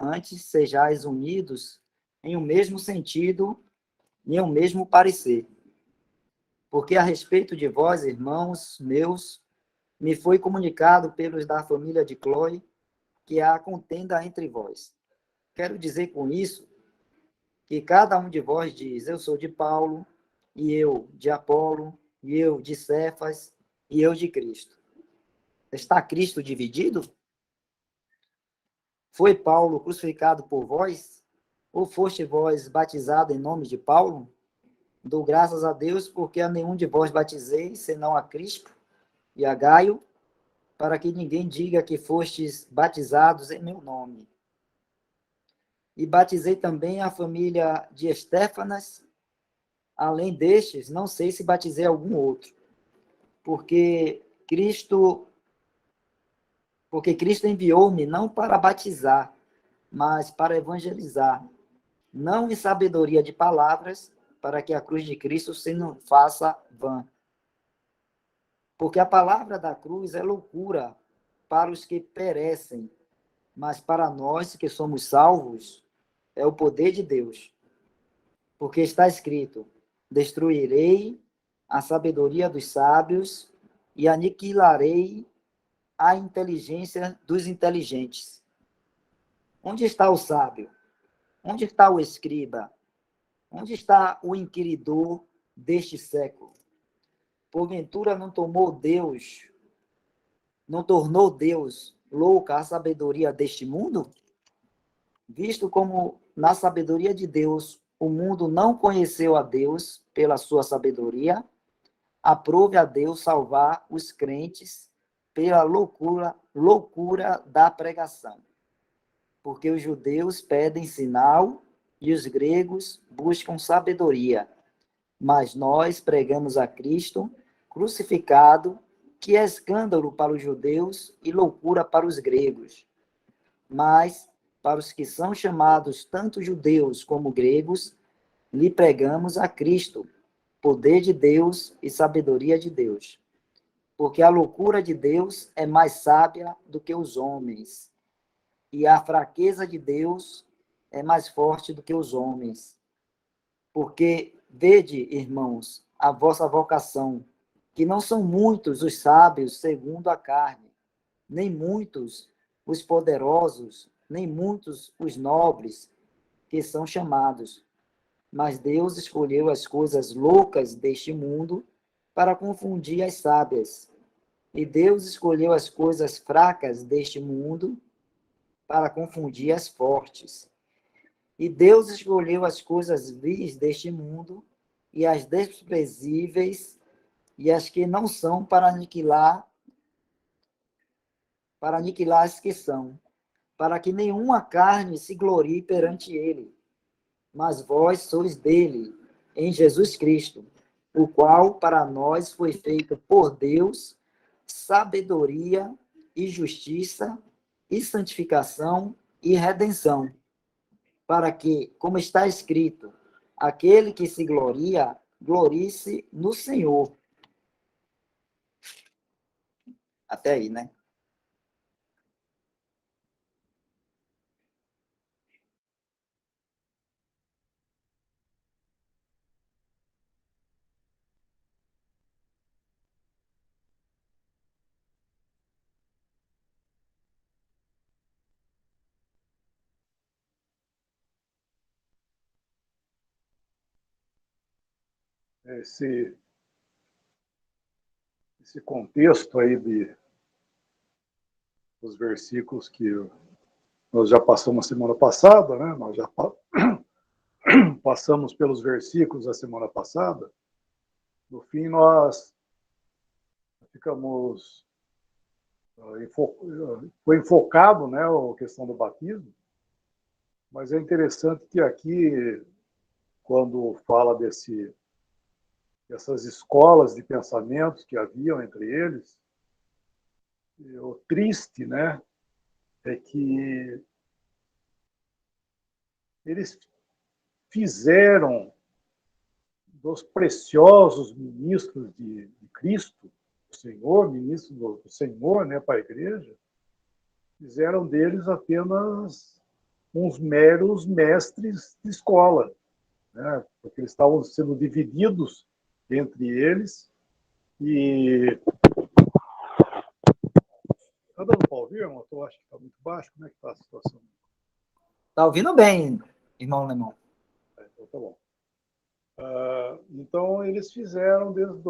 antes sejais unidos em um mesmo sentido e em um mesmo parecer. Porque a respeito de vós, irmãos meus, me foi comunicado pelos da família de Cloe que há contenda entre vós. Quero dizer com isso que cada um de vós diz, eu sou de Paulo, e eu de Apolo, e eu de Cefas, e eu de Cristo. Está Cristo dividido? Foi Paulo crucificado por vós? Ou foste vós batizado em nome de Paulo? Dou graças a Deus, porque a nenhum de vós batizei, senão a Crispo e a Gaio, para que ninguém diga que fostes batizados em meu nome. E batizei também a família de Estéfanas. Além destes, não sei se batizei algum outro, porque Cristo enviou-me não para batizar, mas para evangelizar, não em sabedoria de palavras, para que a cruz de Cristo se não faça vã. Porque a palavra da cruz é loucura para os que perecem, mas para nós que somos salvos, é o poder de Deus. Porque está escrito, destruirei a sabedoria dos sábios e aniquilarei a inteligência dos inteligentes. Onde está o sábio? Onde está o escriba? Onde está o inquiridor deste século? Porventura não tornou Deus louca a sabedoria deste mundo? Visto como na sabedoria de Deus o mundo não conheceu a Deus pela sua sabedoria, aprove a Deus salvar os crentes pela loucura da pregação. Porque os judeus pedem sinal e os gregos buscam sabedoria. Mas nós pregamos a Cristo crucificado, que é escândalo para os judeus e loucura para os gregos. Mas para os que são chamados tanto judeus como gregos, lhe pregamos a Cristo, poder de Deus e sabedoria de Deus. Porque a loucura de Deus é mais sábia do que os homens, e a fraqueza de Deus é mais forte do que os homens. Porque, vede, irmãos, a vossa vocação, que não são muitos os sábios segundo a carne, nem muitos os poderosos, nem muitos os nobres que são chamados. Mas Deus escolheu as coisas loucas deste mundo para confundir as sábias. E Deus escolheu as coisas fracas deste mundo para confundir as fortes. E Deus escolheu as coisas vis deste mundo e as desprezíveis e as que não são para aniquilar as que são, para que nenhuma carne se glorie perante ele. Mas vós sois dele, em Jesus Cristo, o qual para nós foi feito por Deus sabedoria e justiça e santificação e redenção, para que, como está escrito, aquele que se gloria, glorie-se no Senhor. Até aí, né? Esse contexto aí dos versículos que nós já passamos a semana passada, né? Nós já passamos pelos versículos da semana passada. No fim, nós ficamos... foi enfocado, né, a questão do batismo, mas é interessante que aqui, quando fala dessas escolas de pensamentos que haviam entre eles, o triste, né, é que eles fizeram dos preciosos ministros de Cristo, o Senhor, ministros do Senhor, né, para a igreja, fizeram deles apenas uns meros mestres de escola, né? Porque eles estavam sendo divididos entre eles. E está dando para ouvir, irmão? Eu acho que está muito baixo. Como é que está a situação? Está ouvindo bem, irmão Lemão? Então tá bom. Então eles fizeram desde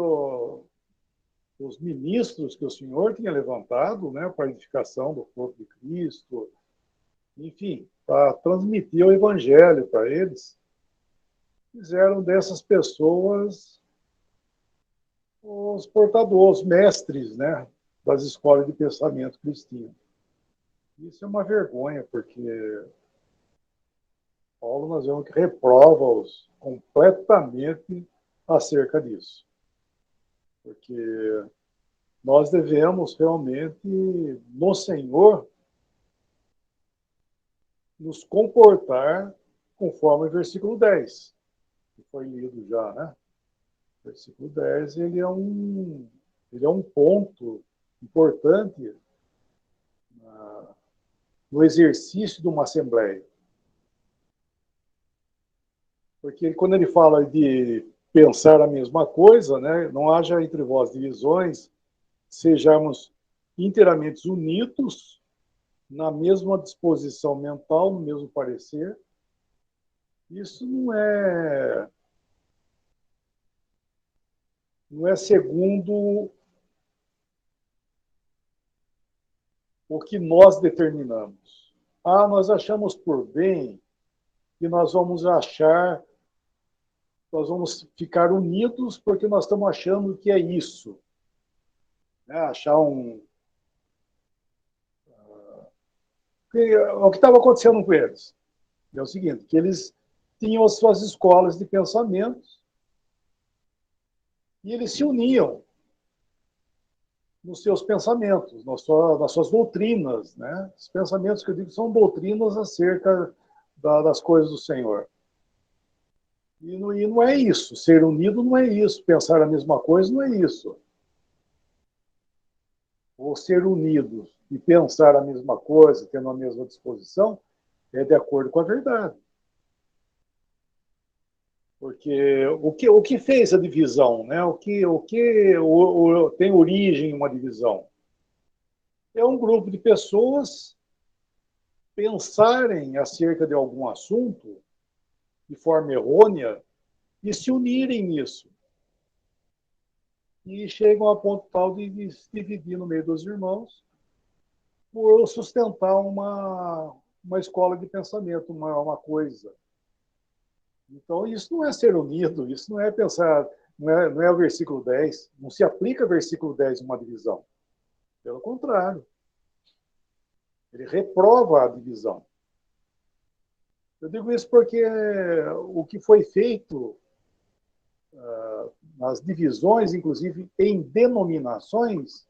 os ministros que o Senhor tinha levantado, né, para a edificação do corpo de Cristo, enfim, para transmitir o evangelho para eles, fizeram dessas pessoas os portadores, os mestres, né, das escolas de pensamento cristino. Isso é uma vergonha, porque Paulo, nós vemos que reprova-os completamente acerca disso. Porque nós devemos realmente, no Senhor, nos comportar conforme o versículo 10, que foi lido já, né? O versículo 10, ele é um ponto importante no exercício de uma assembleia. Porque quando ele fala de pensar a mesma coisa, né? Não haja entre vós divisões, sejamos inteiramente unidos na mesma disposição mental, no mesmo parecer. Isso não é segundo o que nós determinamos. Nós achamos por bem que nós vamos ficar unidos porque nós estamos achando que é isso. Achar o que estava acontecendo com eles é o seguinte, que eles tinham as suas escolas de pensamentos e eles se uniam nos seus pensamentos, nas suas doutrinas, né? Os pensamentos que eu digo são doutrinas acerca das coisas do Senhor. E não é isso. Ser unido não é isso. Pensar a mesma coisa não é isso. Ou ser unidos e pensar a mesma coisa, tendo a mesma disposição, é de acordo com a verdade. Porque o que fez a divisão, né? O que tem origem em uma divisão? É um grupo de pessoas pensarem acerca de algum assunto de forma errônea e se unirem nisso. E chegam a ponto tal de se dividir no meio dos irmãos por sustentar uma escola de pensamento, uma coisa. Então, isso não é ser unido, isso não é pensar, não é o versículo 10, não se aplica o versículo 10 em uma divisão. Pelo contrário, ele reprova a divisão. Eu digo isso porque o que foi feito nas divisões, inclusive em denominações,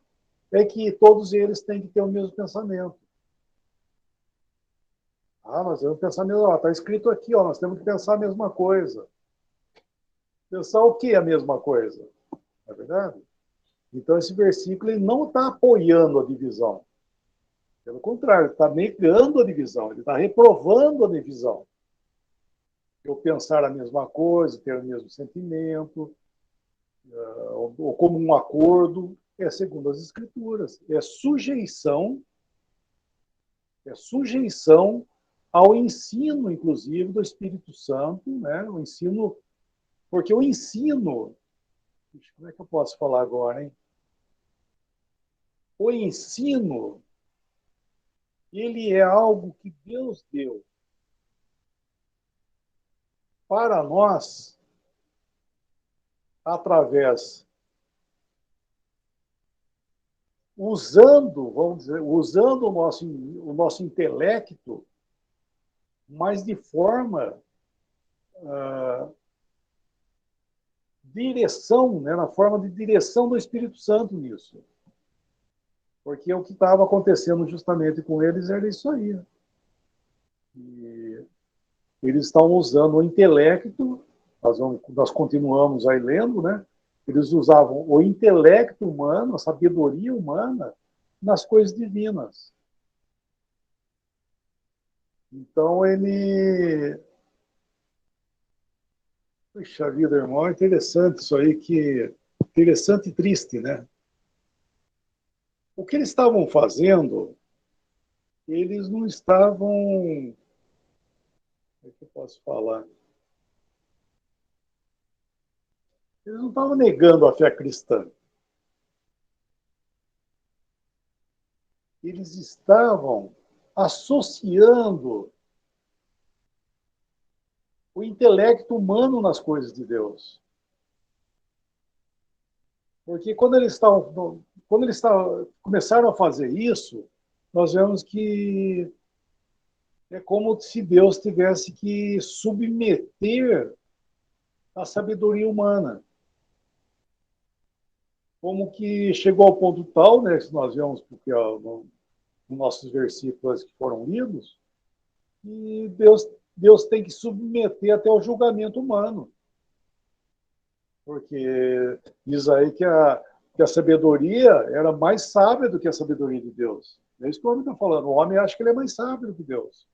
é que todos eles têm que ter o mesmo pensamento. Nós temos que pensar mesmo, está escrito aqui, nós temos que pensar a mesma coisa. Pensar o que é a mesma coisa? Não é verdade? Então, esse versículo ele não está apoiando a divisão. Pelo contrário, ele está negando a divisão, ele está reprovando a divisão. Eu pensar a mesma coisa, ter o mesmo sentimento, ou como um acordo, é segundo as Escrituras. É sujeição ao ensino, inclusive, do Espírito Santo, né? O ensino, porque o ensino, como é que eu posso falar agora, hein? O ensino, ele é algo que Deus deu para nós através, vamos dizer, usando o nosso intelecto, mas de forma direção, né, na forma de direção do Espírito Santo nisso. Porque o que estava acontecendo justamente com eles era isso aí. E eles estão usando o intelecto, nós continuamos aí lendo, né? Eles usavam o intelecto humano, a sabedoria humana, nas coisas divinas. Então, ele... Puxa vida, irmão, é interessante isso aí, que... Interessante e triste, né? O que eles estavam fazendo, eles não estavam... Como é que eu posso falar? Eles não estavam negando a fé cristã. Eles estavam associando o intelecto humano nas coisas de Deus. Porque quando eles começaram a fazer isso, nós vemos que é como se Deus tivesse que submeter a sabedoria humana. Como que chegou ao ponto tal, né, que nós vemos porque nos nossos versículos que foram lidos, que Deus tem que submeter até o julgamento humano. Porque diz aí que a sabedoria era mais sábia do que a sabedoria de Deus. É isso que o homem está falando. O homem acha que ele é mais sábio do que Deus.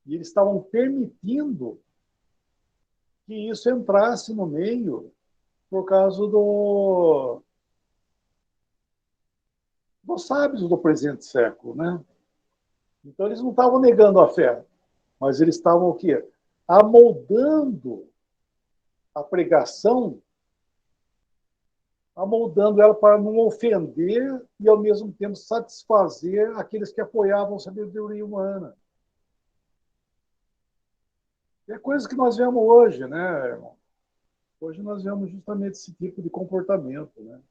E eles estavam permitindo que isso entrasse no meio por causa dos sábios do presente século, né? Então eles não estavam negando a fé, mas eles estavam o quê? Amoldando a pregação, amoldando ela para não ofender e, ao mesmo tempo, satisfazer aqueles que apoiavam a sabedoria humana. É coisa que nós vemos hoje, né, irmão? Hoje nós vemos justamente esse tipo de comportamento, né?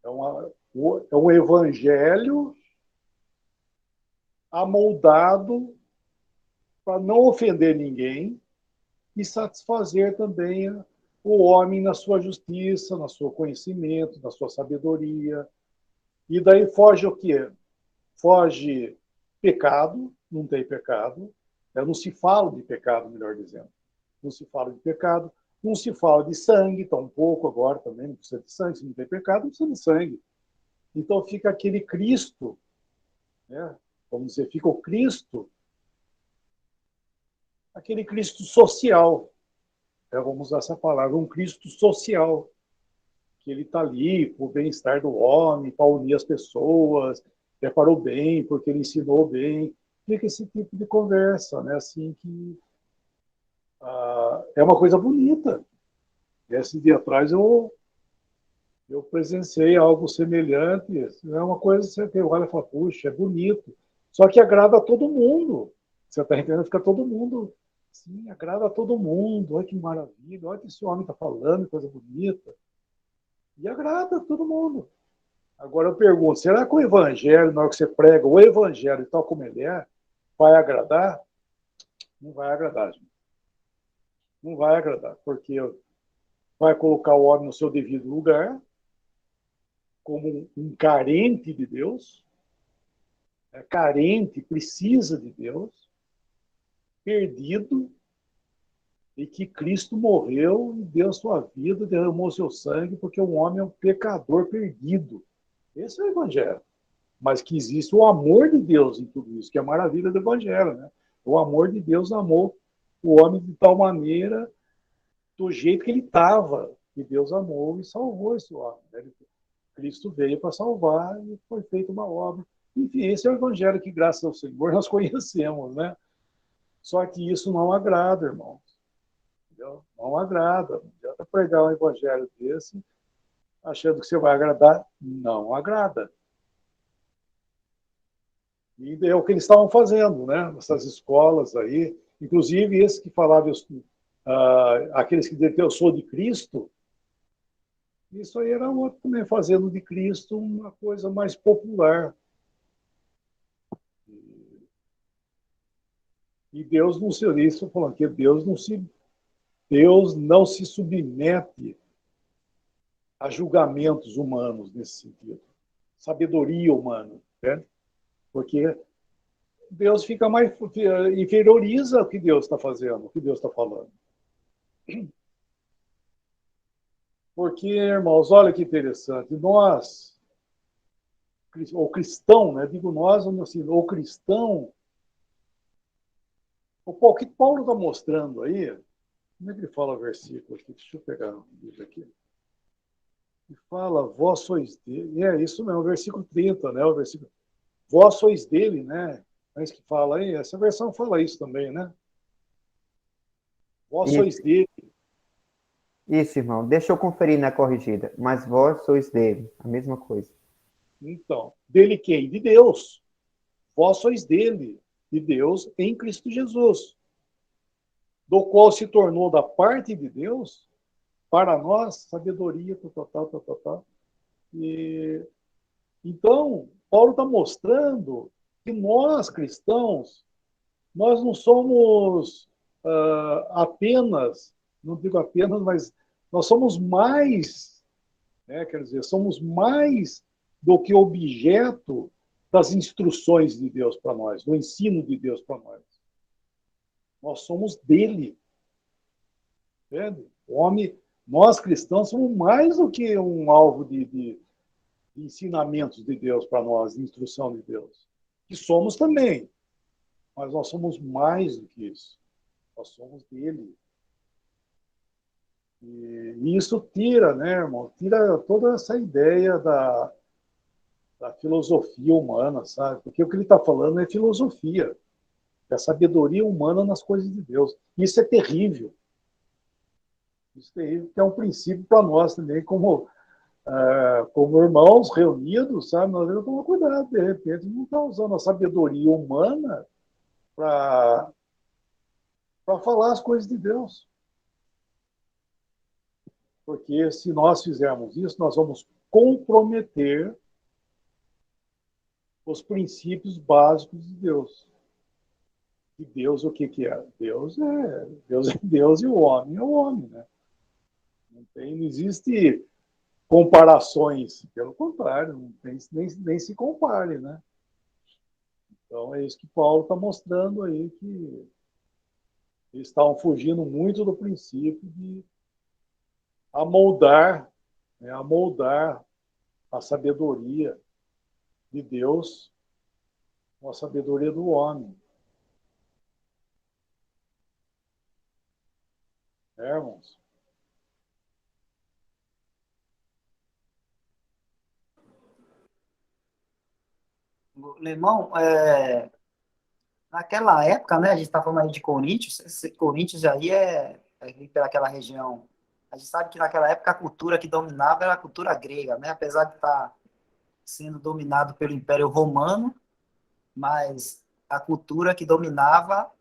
É um evangelho amoldado para não ofender ninguém e satisfazer também o homem na sua justiça, no seu conhecimento, na sua sabedoria. E daí foge o quê? Foge pecado, não tem pecado. Não se fala de pecado, melhor dizendo. Não se fala de pecado. Não se fala de sangue, tampouco agora também, não precisa de sangue. Se não tem pecado, não precisa de sangue. Então fica aquele Cristo, né? Vamos dizer, fica o Cristo, aquele Cristo social. Vamos usar essa palavra, um Cristo social, que ele está ali para o bem-estar do homem, para unir as pessoas, para o bem, porque ele ensinou bem. Fica esse tipo de conversa, né? Assim que é uma coisa bonita. Esse dia atrás eu presenciei algo semelhante. É uma coisa que você olha e fala, puxa, é bonito. Só que agrada a todo mundo. Você está entendendo? Fica todo mundo. Sim, agrada a todo mundo. Olha que maravilha. Olha o que esse homem está falando, coisa bonita. E agrada a todo mundo. Agora eu pergunto, será que o evangelho, na hora que você prega o evangelho tal como ele é, vai agradar? Não vai agradar, gente. Não vai agradar, porque vai colocar o homem no seu devido lugar, como um carente de Deus, carente, precisa de Deus, perdido, e que Cristo morreu e deu sua vida, derramou seu sangue, porque o homem é um pecador perdido. Esse é o evangelho. Mas que existe o amor de Deus em tudo isso, que é a maravilha do evangelho, né? O amor de Deus amou o homem de tal maneira, do jeito que ele estava, que Deus amou e salvou esse homem, né? Cristo veio para salvar e foi feita uma obra. Enfim, esse é o evangelho que, graças ao Senhor, nós conhecemos, né? Só que isso não agrada, irmãos. Entendeu? Não agrada. Não adianta pregar um evangelho desse achando que você vai agradar. Não agrada. E é o que eles estavam fazendo, né? Essas escolas aí. Inclusive, esse que falava, aqueles que diziam eu sou de Cristo, isso aí era outro também, fazendo de Cristo uma coisa mais popular. E Deus não se isso falando que Deus não se submete a julgamentos humanos nesse sentido. Sabedoria humana, né? Porque Deus fica mais inferioriza o que Deus está fazendo, o que Deus está falando. Porque, irmãos, olha que interessante, o cristão, né? Digo nós, assim, o cristão, O que Paulo está mostrando aí, como é que ele fala o versículo aqui? Deixa eu pegar o livro aqui. Ele fala, vós sois dele. É isso mesmo, o versículo 30, né? O versículo, vós sois dele, né? É isso que fala aí. Essa versão fala isso também, né? Vós Isso, sois dele. isso, irmão. Deixa eu conferir na corrigida. Mas vós sois dele. A mesma coisa. Então, dele quem? De Deus. Vós sois dele, de Deus, em Cristo Jesus, do qual se tornou da parte de Deus, para nós, sabedoria, tal. E, então, Paulo está mostrando que nós, cristãos, nós não somos apenas, não digo apenas, mas nós somos mais, né, quer dizer, somos mais do que objeto das instruções de Deus para nós, do ensino de Deus para nós. Nós somos dele. Entende? O homem, nós cristãos somos mais do que um alvo de ensinamentos de Deus para nós, de instrução de Deus. Que somos também, mas nós somos mais do que isso. Nós somos dele. E isso tira, né, irmão? Tira toda essa ideia da filosofia humana, sabe? Porque o que ele está falando é filosofia, é a sabedoria humana nas coisas de Deus. Isso é terrível. Isso é terrível, que é um princípio para nós também, como irmãos reunidos, sabe? Nós devemos tomar cuidado, de repente, não está usando a sabedoria humana para falar as coisas de Deus. Porque se nós fizermos isso, nós vamos comprometer os princípios básicos de Deus. E Deus, o que é? Deus é Deus e o homem é o homem, né? Não existe comparações, pelo contrário, não tem, nem se compare, né? Então é isso que Paulo está mostrando aí, que eles estavam fugindo muito do princípio de amoldar, né, amoldar a sabedoria de Deus com a sabedoria do homem. Né, irmãos? Irmão, naquela época, né, a gente está falando aí de Coríntios, esse Coríntios aí é ali pelaquela região. A gente sabe que naquela época a cultura que dominava era a cultura grega, né, apesar de estar sendo dominado pelo Império Romano, mas a cultura que dominava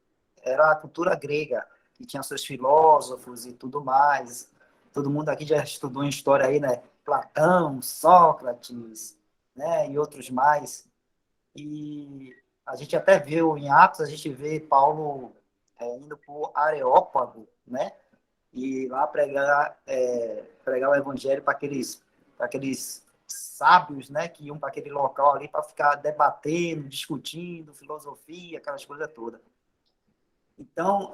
era a cultura grega, que tinha seus filósofos e tudo mais. Todo mundo aqui já estudou em história aí, né? Platão, Sócrates, né? E outros mais. E a gente até viu em Atos, a gente vê Paulo indo para o Areópago, né? E lá pregar o evangelho para aqueles sábios, né? Que iam para aquele local ali para ficar debatendo, discutindo, filosofia, aquelas coisas todas. Então,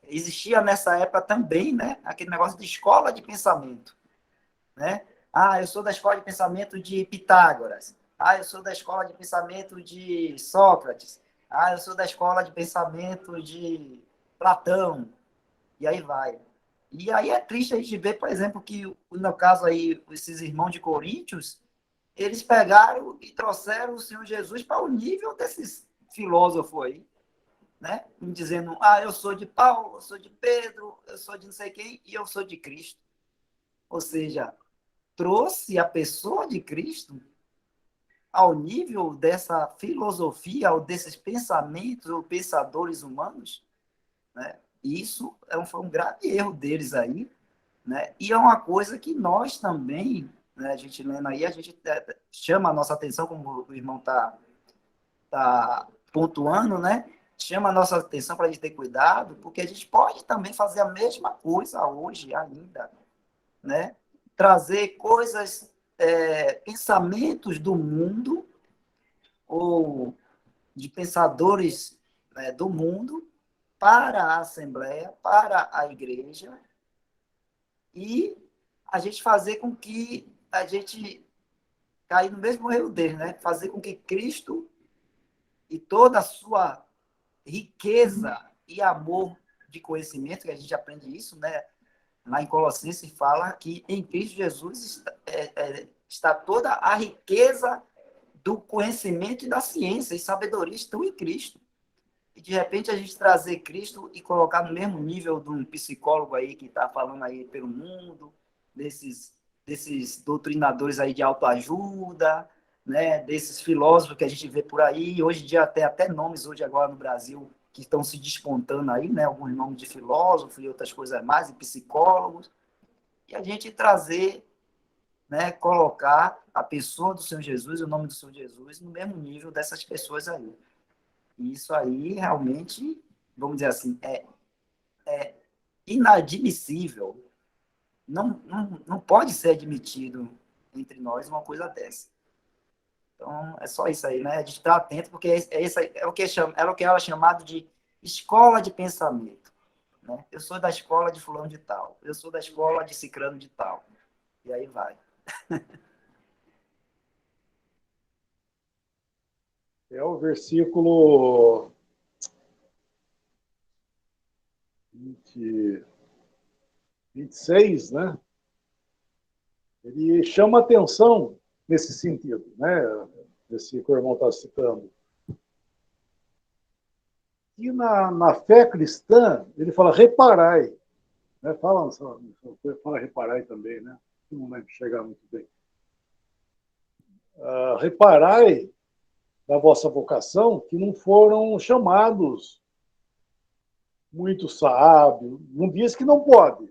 existia nessa época também, né? Aquele negócio de escola de pensamento, né? Ah, eu sou da escola de pensamento de Pitágoras. Ah, eu sou da escola de pensamento de Sócrates. Ah, eu sou da escola de pensamento de Platão. E aí vai. E aí é triste a gente ver, por exemplo, que no caso aí, esses irmãos de Coríntios, eles pegaram e trouxeram o Senhor Jesus para o nível desses filósofos aí, né? Dizendo, eu sou de Paulo, eu sou de Pedro, eu sou de não sei quem, e eu sou de Cristo. Ou seja, trouxe a pessoa de Cristo ao nível dessa filosofia, ou desses pensamentos ou pensadores humanos, né? E isso foi um grave erro deles aí, né? E é uma coisa que nós também, né, a gente lendo aí, a gente chama a nossa atenção, como o irmão tá pontuando, né? Chama a nossa atenção para a gente ter cuidado, porque a gente pode também fazer a mesma coisa hoje ainda, né? Trazer coisas, pensamentos do mundo ou de pensadores, né, do mundo para a Assembleia, para a igreja, e a gente fazer com que a gente caia no mesmo erro dele, né? Fazer com que Cristo e toda a sua riqueza e amor de conhecimento, que a gente aprende isso, né? Lá em Colossenses fala que em Cristo Jesus está toda a riqueza do conhecimento e da ciência e sabedoria estão em Cristo. E de repente a gente trazer Cristo e colocar no mesmo nível de um psicólogo aí que está falando aí pelo mundo, desses doutrinadores aí de autoajuda, né, desses filósofos que a gente vê por aí. Hoje em dia tem até nomes hoje agora no Brasil que estão se despontando aí, né, alguns nomes de filósofos e outras coisas mais, e psicólogos. E a gente trazer, né, colocar a pessoa do Senhor Jesus, o nome do Senhor Jesus, no mesmo nível dessas pessoas aí. E isso aí realmente, vamos dizer assim, é inadmissível. Não pode ser admitido entre nós uma coisa dessa. Então, é só isso aí, né? A gente está atento, porque é o que é chamado de escola de pensamento. Né? Eu sou da escola de fulano de tal. Eu sou da escola de cicrano de tal. E aí vai. É o versículo 26, né? Ele chama atenção nesse sentido, né? Esse que o irmão está citando. E na fé cristã, ele fala reparai. Né? Fala reparai também, né? Não lembro chegar muito bem. Reparai da vossa vocação que não foram chamados muito sábios. Não diz que não pode.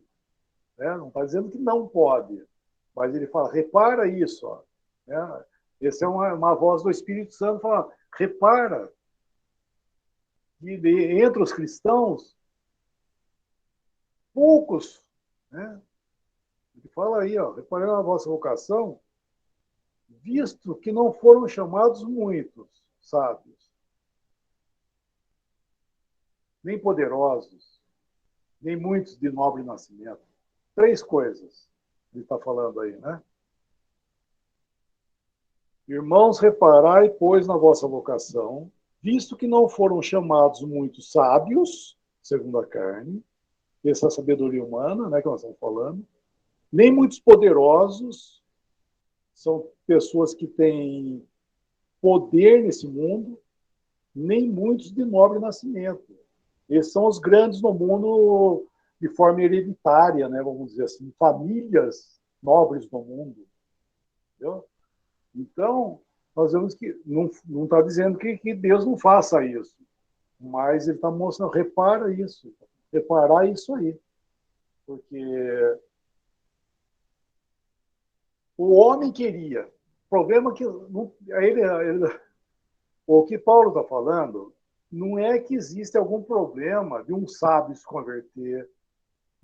Né? Não está dizendo que não pode. Mas ele fala, repara isso. Ó, né? Essa é uma voz do Espírito Santo falando, repara que entre os cristãos, poucos, né? Ele fala aí, ó, reparando na vossa vocação, visto que não foram chamados muitos sábios, nem poderosos, nem muitos de nobre nascimento. 3 coisas ele está falando aí, né? Irmãos, reparai, pois, na vossa vocação, visto que não foram chamados muitos sábios, segundo a carne, essa sabedoria humana, né, que nós estamos falando, nem muitos poderosos, são pessoas que têm poder nesse mundo, nem muitos de nobre nascimento. Esses são os grandes no mundo de forma hereditária, né, vamos dizer assim, famílias nobres no mundo. Entendeu? Então, nós vemos que não está dizendo que Deus não faça isso, mas ele está mostrando, repara isso, reparar isso aí. Porque o homem queria. O problema é que o que Paulo está falando não é que existe algum problema de um sábio se converter,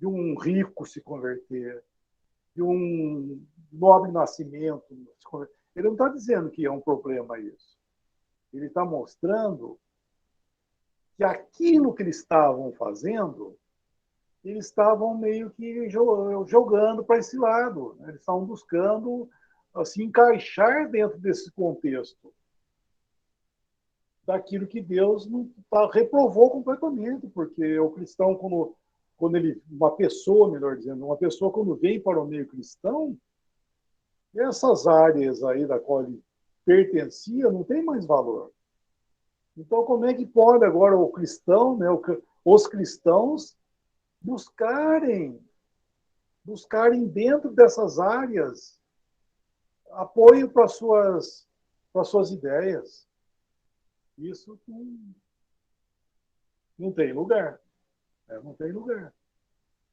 de um rico se converter, de um nobre nascimento se converter. Ele não está dizendo que é um problema isso. Ele está mostrando que aquilo que eles estavam fazendo, eles estavam meio que jogando para esse lado. Né? Eles estavam buscando se encaixar dentro desse contexto daquilo que Deus não reprovou completamente, porque o cristão, quando uma pessoa, melhor dizendo, uma pessoa quando vem para o meio cristão, essas áreas aí da qual ele pertencia não tem mais valor. Então, como é que pode agora o cristão, né, os cristãos, buscarem dentro dessas áreas apoio para suas ideias? Isso não tem lugar. Né? Não tem lugar.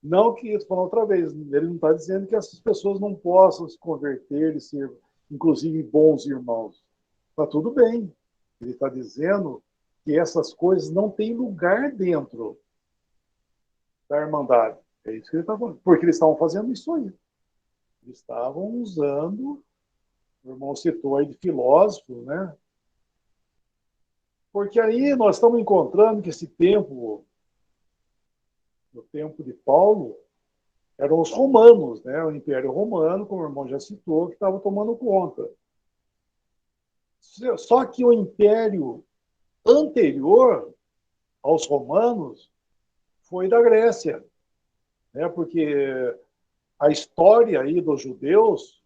Não que, falando outra vez, ele não está dizendo que essas pessoas não possam se converter e ser, inclusive, bons irmãos. Está tudo bem. Ele está dizendo que essas coisas não têm lugar dentro da Irmandade. É isso que ele está falando. Porque eles estavam fazendo isso aí. Eles estavam usando, o irmão citou aí de filósofo, né? Porque aí nós estamos encontrando que esse tempo, no tempo de Paulo, eram os romanos, né? O Império Romano, como o irmão já citou, que estava tomando conta. Só que o Império anterior aos romanos foi da Grécia, né? Porque a história aí dos judeus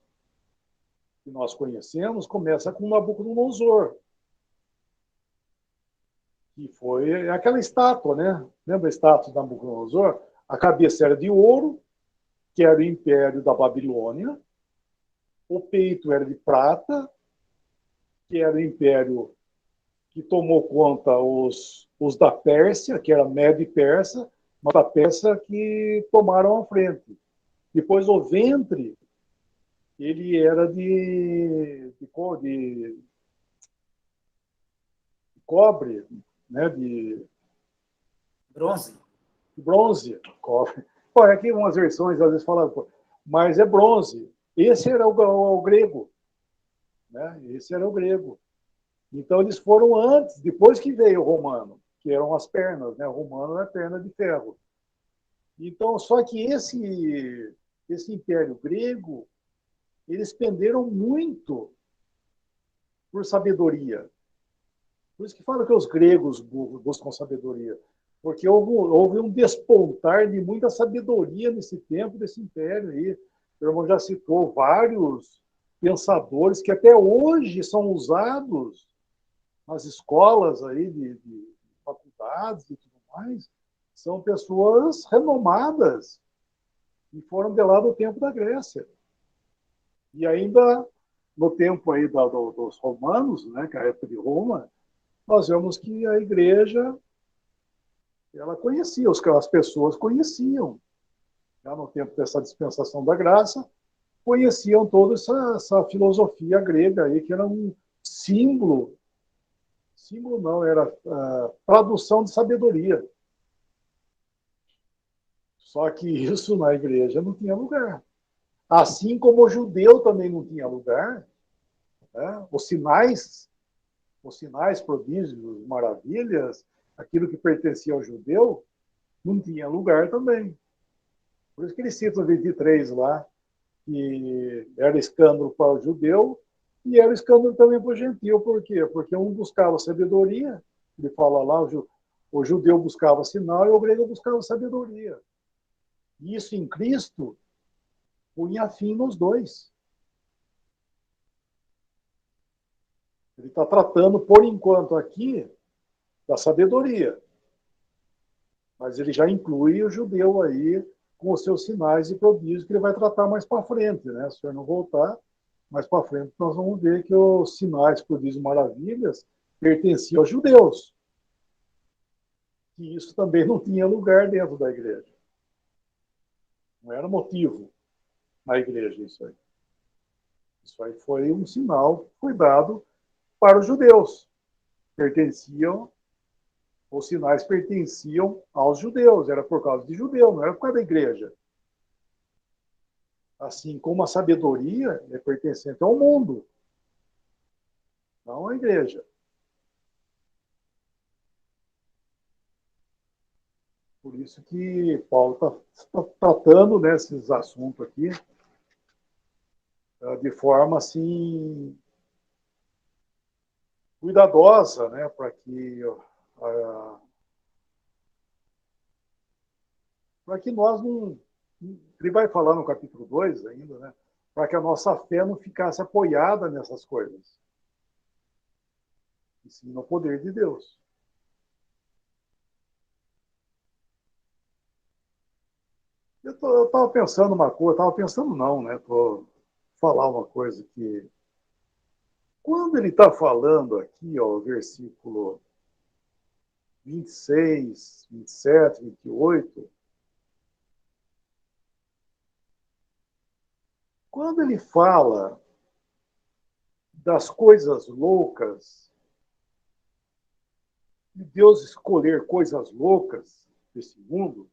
que nós conhecemos começa com Nabucodonosor, que foi aquela estátua, né? Lembra a estátua de Nabucodonosor? A cabeça era de ouro, que era o império da Babilônia, o peito era de prata, que era o império que tomou conta os da Pérsia, que era Média e Persa, mas da Pérsia que tomaram a frente. Depois o ventre, ele era de cobre, né? Bronze. De bronze, cobre. Pô, aqui umas versões às vezes falam, mas é bronze. Esse era o grego, né? Esse era o grego. Então eles foram antes, depois que veio o romano, que eram as pernas, né? O romano é perna de ferro. Então, só que esse império grego, eles penderam muito por sabedoria. Por isso que fala que os gregos buscam sabedoria. Porque houve um despontar de muita sabedoria nesse tempo desse império aí. O irmão já citou vários pensadores que até hoje são usados nas escolas aí de faculdades e tudo mais. São pessoas renomadas e foram de lá do tempo da Grécia. E ainda no tempo aí dos romanos, né, que é a época de Roma, nós vemos que a igreja ela conhecia, as pessoas conheciam, já no tempo dessa dispensação da graça, conheciam toda essa filosofia grega aí, que era um símbolo não, era tradução de sabedoria. Só que isso na igreja não tinha lugar. Assim como o judeu também não tinha lugar, né? Os sinais, prodígios, maravilhas, aquilo que pertencia ao judeu, não tinha lugar também. Por isso que ele cita o 23 lá, que era escândalo para o judeu e era escândalo também para o gentil. Por quê? Porque um buscava sabedoria, ele fala lá, o judeu buscava sinal e o grego buscava sabedoria. E isso em Cristo punha fim nos dois. Ele está tratando, por enquanto, aqui, da sabedoria. Mas ele já inclui o judeu aí com os seus sinais e prodígios que ele vai tratar mais para frente, né? Se o senhor não voltar, mais para frente nós vamos ver que os sinais, prodígios e maravilhas pertenciam aos judeus. E isso também não tinha lugar dentro da igreja. Não era motivo na igreja isso aí. Isso aí foi um sinal que foi dado para os judeus. Os sinais pertenciam aos judeus, era por causa de judeu, não era por causa da igreja. Assim como a sabedoria é pertencente ao mundo, não à igreja. Por isso que Paulo está tratando nesses assuntos aqui de forma assim cuidadosa, né, para que nós não. Ele vai falar no capítulo 2 ainda, né, para que a nossa fé não ficasse apoiada nessas coisas, e sim no poder de Deus. Eu estava pensando uma coisa, estava pensando não, né? Falar uma coisa que quando ele está falando aqui, ó, versículo 26, 27, 28, quando ele fala das coisas loucas, de Deus escolher coisas loucas desse mundo,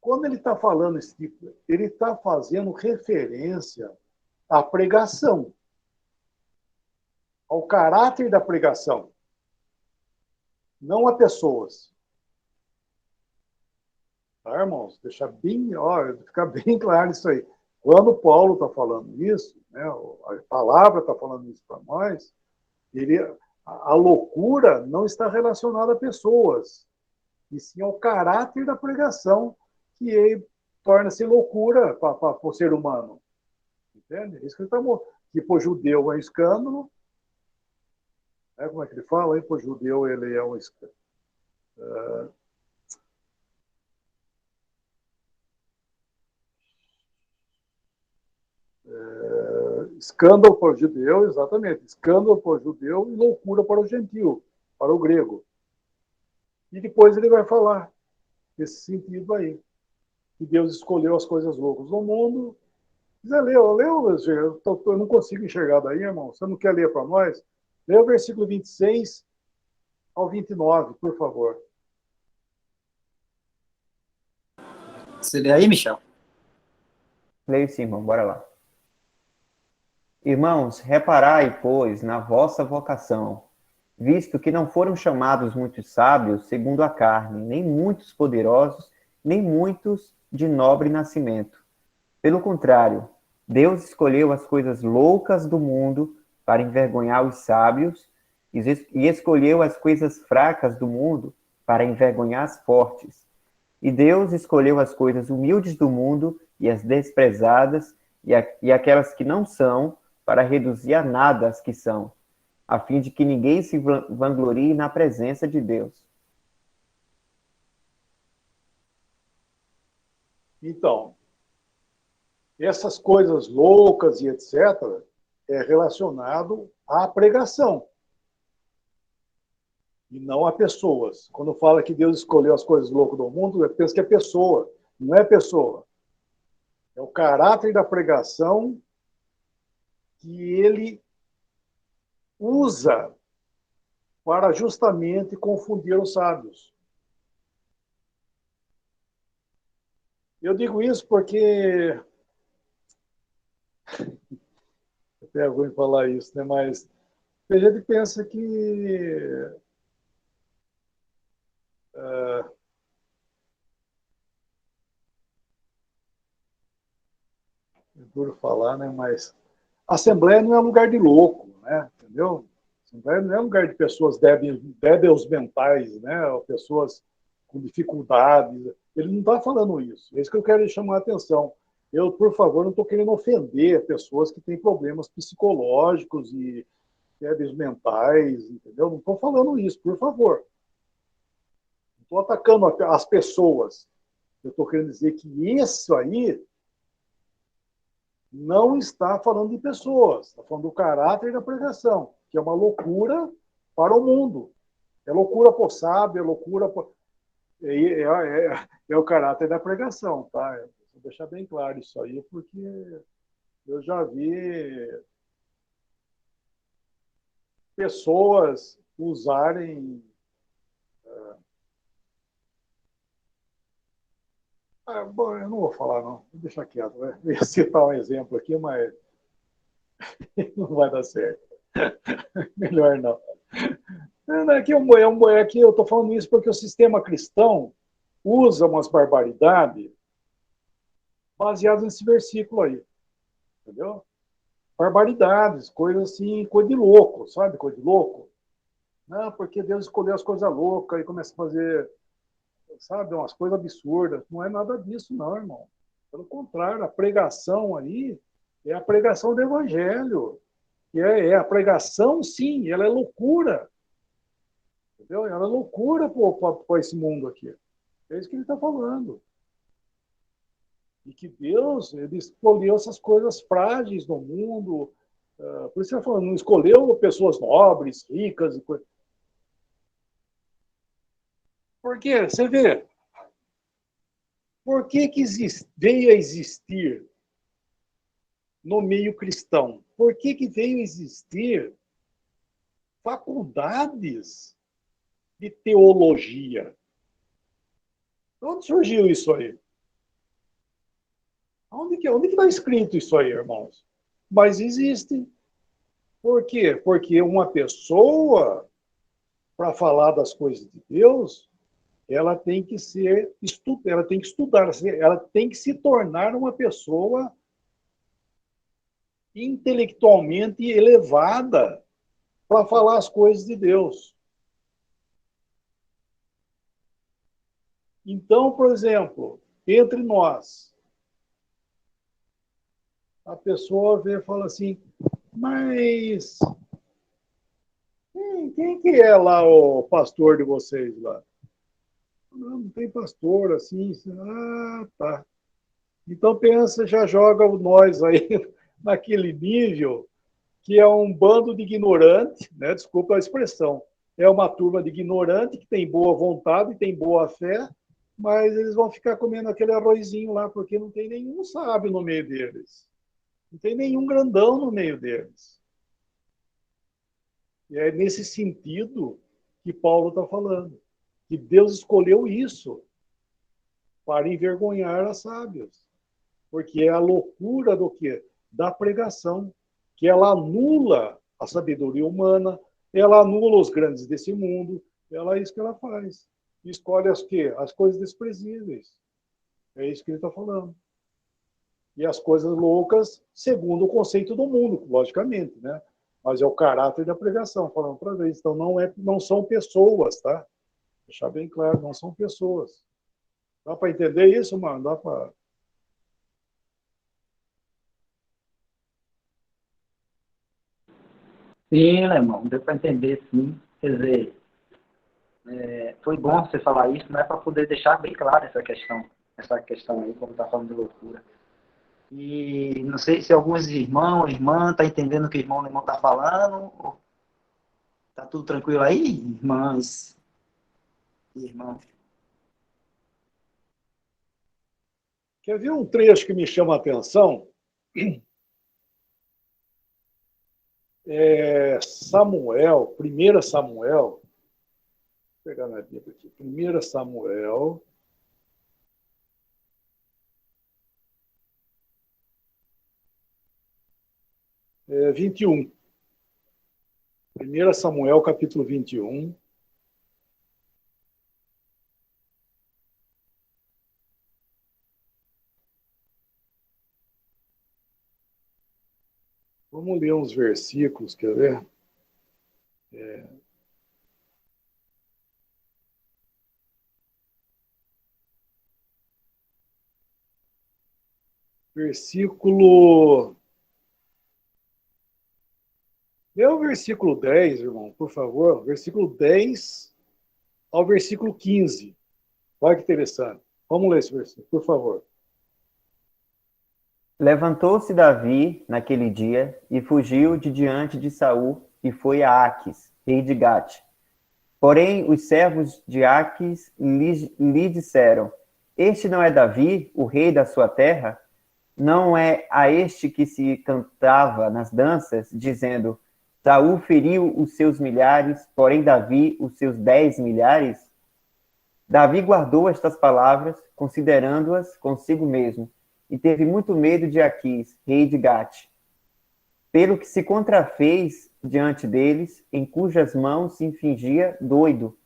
quando ele está falando isso, ele está fazendo referência à pregação, ao caráter da pregação, não a pessoas. Tá, irmãos? Deixar bem, ó, ficar bem claro isso aí. Quando Paulo está falando isso, né, a palavra está falando isso para nós, A loucura não está relacionada a pessoas, e sim ao caráter da pregação, que torna-se loucura para o ser humano. Entende? Isso que ele está mostrando. Que para o judeu é um escândalo. Como é que ele fala? Para o judeu ele é um escândalo. Escândalo para o judeu, exatamente. Escândalo para o judeu e loucura para o gentio, para o grego. E depois ele vai falar nesse sentido aí. Que Deus escolheu as coisas loucas do mundo. Quiser ler, eu não consigo enxergar daí, irmão. Você não quer ler para nós? Lê o versículo 26 ao 29, por favor. Você lê aí, Michel? Leio sim, irmão, bora lá. Irmãos, reparai, pois, na vossa vocação, visto que não foram chamados muitos sábios segundo a carne, nem muitos poderosos, nem muitos de nobre nascimento. Pelo contrário, Deus escolheu as coisas loucas do mundo para envergonhar os sábios, e escolheu as coisas fracas do mundo para envergonhar as fortes. E Deus escolheu as coisas humildes do mundo e as desprezadas e aquelas que não são, para reduzir a nada as que são, a fim de que ninguém se vanglorie na presença de Deus. Então, essas coisas loucas e etc. é relacionado à pregação e não a pessoas. Quando fala que Deus escolheu as coisas loucas do mundo, eu penso que é pessoa. Não é pessoa. É o caráter da pregação que ele usa para justamente confundir os sábios. Eu digo isso porque até é ruim falar isso, né? Mas a gente pensa que é duro falar, né? Mas a Assembleia não é lugar de louco, né? Entendeu? A Assembleia não é lugar de pessoas débeis mentais, né? Ou pessoas com dificuldades. Ele não está falando isso. É isso que eu quero chamar a atenção. Eu, por favor, não estou querendo ofender pessoas que têm problemas psicológicos e débeis mentais, entendeu? Não estou falando isso, por favor. Não estou atacando as pessoas. Eu estou querendo dizer que isso aí não está falando de pessoas, está falando do caráter da pregação, que é uma loucura para o mundo. É loucura para o sábio, é loucura para... É o caráter da pregação, tá? Vou deixar bem claro isso aí, porque eu já vi pessoas usarem... bom, eu não vou falar, não. Vou deixar quieto. Né? Eu ia citar um exemplo aqui, mas não vai dar certo. Melhor não. Aqui eu estou falando isso porque o sistema cristão usa umas barbaridades baseadas nesse versículo aí. Entendeu? Barbaridades, coisas assim, coisa de louco, sabe? Coisa de louco. Não, porque Deus escolheu as coisas loucas e começa a fazer, sabe, umas coisas absurdas. Não é nada disso, não, irmão. Pelo contrário, a pregação aí é a pregação do evangelho. É a pregação, sim, ela é loucura. Entendeu? Ela é loucura para esse mundo aqui. É isso que ele está falando. E que Deus, ele escolheu essas coisas frágeis no mundo. Por isso que ele está falando, não escolheu pessoas nobres, ricas e coisas. Por quê? Você vê. Por que veio a existir no meio cristão? Por que veio a existir faculdades de teologia? De onde surgiu isso aí? Onde que está escrito isso aí, irmãos? Mas existe. Por quê? Porque uma pessoa, para falar das coisas de Deus, ela tem que ela tem que estudar, ela tem que se tornar uma pessoa intelectualmente elevada. para falar as coisas de Deus. Então, por exemplo, entre nós, a pessoa vê e fala assim, mas quem que é lá o pastor de vocês lá? Não tem pastor assim. Ah, tá. Então pensa, já joga o nós aí naquele nível que é um bando de ignorante, né? Desculpa a expressão. É uma turma de ignorante que tem boa vontade, tem boa fé, mas eles vão ficar comendo aquele arrozinho lá porque não tem nenhum sábio no meio deles. Não tem nenhum grandão no meio deles. E é nesse sentido que Paulo está falando, que Deus escolheu isso para envergonhar as sábios, porque é a loucura do quê? Da pregação, que ela anula a sabedoria humana, ela anula os grandes desse mundo, é isso que ela faz. Escolhe as quê? As coisas desprezíveis. É isso que ele está falando. E as coisas loucas, segundo o conceito do mundo, logicamente, né? Mas é o caráter da pregação, falando para vez. Então, não são pessoas, tá? Deixar bem claro, não são pessoas. Dá para entender isso, mano? Dá para... Sim, Alemão, deu para entender, sim. Quer dizer, foi bom você falar isso, né, para poder deixar bem claro essa questão aí, como está falando de loucura. E não sei se alguns irmãos, irmã, tá entendendo o que o irmão está falando. Tá tudo tranquilo aí, irmãs e irmãos? Quer ver um trecho que me chama a atenção? Samuel, 1 Samuel, vou pegar na Bíblia aqui, 1 Samuel, é, 21. 1 Samuel, capítulo 21. Vamos ler uns versículos, quer ver? Versículo... Lê o versículo 10, irmão, por favor. Versículo 10 ao versículo 15. Olha que interessante. Vamos ler esse versículo, por favor. Levantou-se Davi naquele dia e fugiu de diante de Saul e foi a Aquis, rei de Gate. Porém, os servos de Aquis lhe disseram: Este não é Davi, o rei da sua terra? Não é a este que se cantava nas danças, dizendo: Saul feriu os seus milhares, porém Davi os seus 10 milhares? Davi guardou estas palavras, considerando-as consigo mesmo, e teve muito medo de Aquis, rei de Gate, pelo que se contrafez diante deles, em cujas mãos se fingia doido,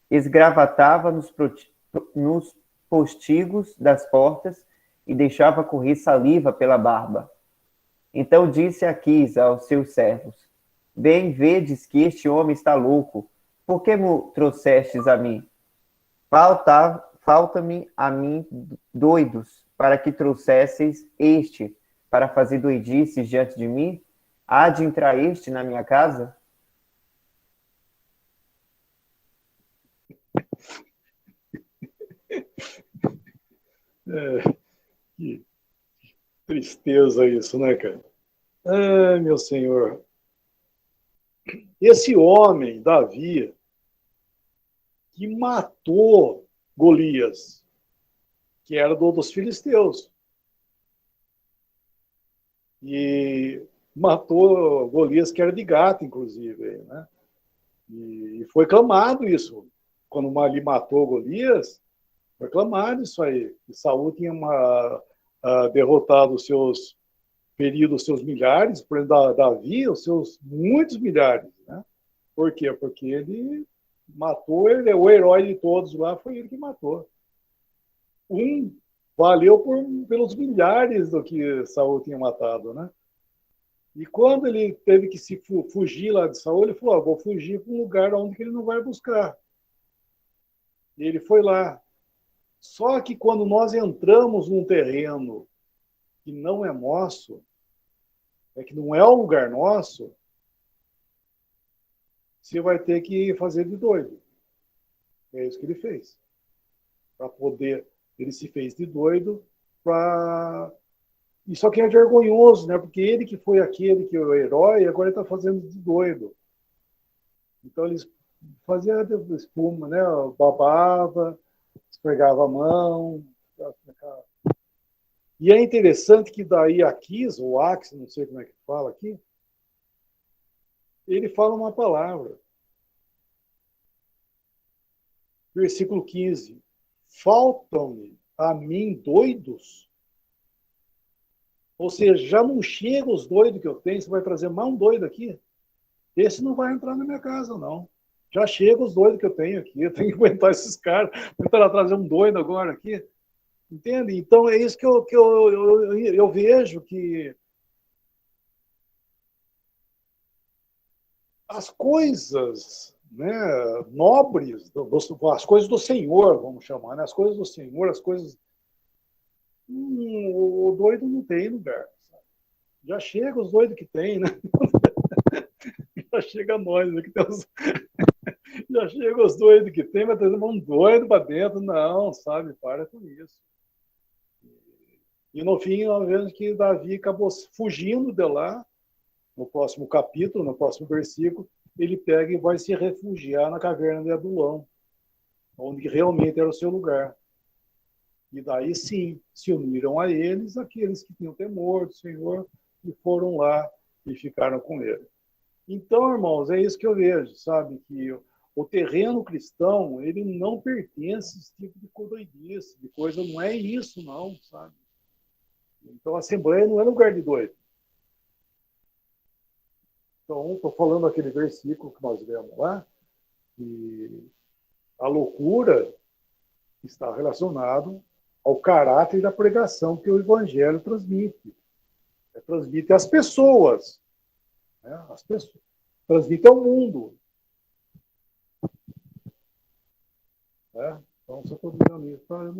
esgravatava nos postigos das portas e deixava correr saliva pela barba. Então disse Aquis aos seus servos: Bem vedes que este homem está louco, por que me trouxestes a mim? Falta-me a mim doidos, para que trouxesseis este, para fazer doidices diante de mim? Há de entrar este na minha casa? Que tristeza isso, né, cara? Ai, meu Senhor. Esse homem, Davi, que matou Golias, que era dos filisteus. E matou Golias, que era de Gata, inclusive. Né? E foi clamado isso. Quando ele matou Golias, foi clamado isso aí. Que Saul tinha derrotado os seus, ferido os seus milhares, por exemplo, Davi, os seus muitos milhares. Né? Por quê? Porque ele matou, ele, o herói de todos lá foi ele que matou. Valeu pelos milhares do que Saul tinha matado, né? E quando ele teve que se fugir lá de Saul, ele falou, vou fugir para um lugar onde ele não vai buscar. E ele foi lá. Só que quando nós entramos num terreno que não é nosso, que não é o lugar nosso, você vai ter que fazer de doido. É isso que ele fez. Para poder, ele se fez de doido para... E só que é vergonhoso, né? Porque ele que foi aquele que é o herói, agora ele está fazendo de doido. Então eles faziam espuma, né? Babava, esfregava a mão. E é interessante que daí Aquis, ou Ax, não sei como é que fala aqui, ele fala uma palavra. Versículo 15. Faltam-me a mim doidos? Ou seja, já não chega os doidos que eu tenho, você vai trazer mais um doido aqui? Esse não vai entrar na minha casa, não. Já chega os doidos que eu tenho aqui, eu tenho que aguentar esses caras, tentar trazer um doido agora aqui. Entende? Então é isso que eu vejo que as coisas, né, nobres, as coisas do Senhor, vamos chamar, né? As coisas do Senhor, as coisas... o doido não tem lugar. Sabe? Já chega os doidos que tem, né? Já chega nós, né, que temos... Já chega os doidos que tem, vai trazer um doido para dentro. Não, sabe? Para com isso. E no fim, nós vemos que Davi acabou fugindo de lá, no próximo capítulo, no próximo versículo, ele pega e vai se refugiar na caverna de Adulão, onde realmente era o seu lugar. E daí sim, se uniram a eles aqueles que tinham temor do Senhor e foram lá e ficaram com ele. Então, irmãos, é isso que eu vejo, sabe? Que o terreno cristão, ele não pertence a esse tipo de doidice, de coisa, não é isso, não, sabe? Então, a Assembleia não é lugar de doido. Então, estou falando aquele versículo que nós lemos lá, que a loucura está relacionado ao caráter da pregação que o Evangelho transmite. Transmite às pessoas, né? As pessoas. Transmite ao mundo. Né? Então, só estou dizendo isso para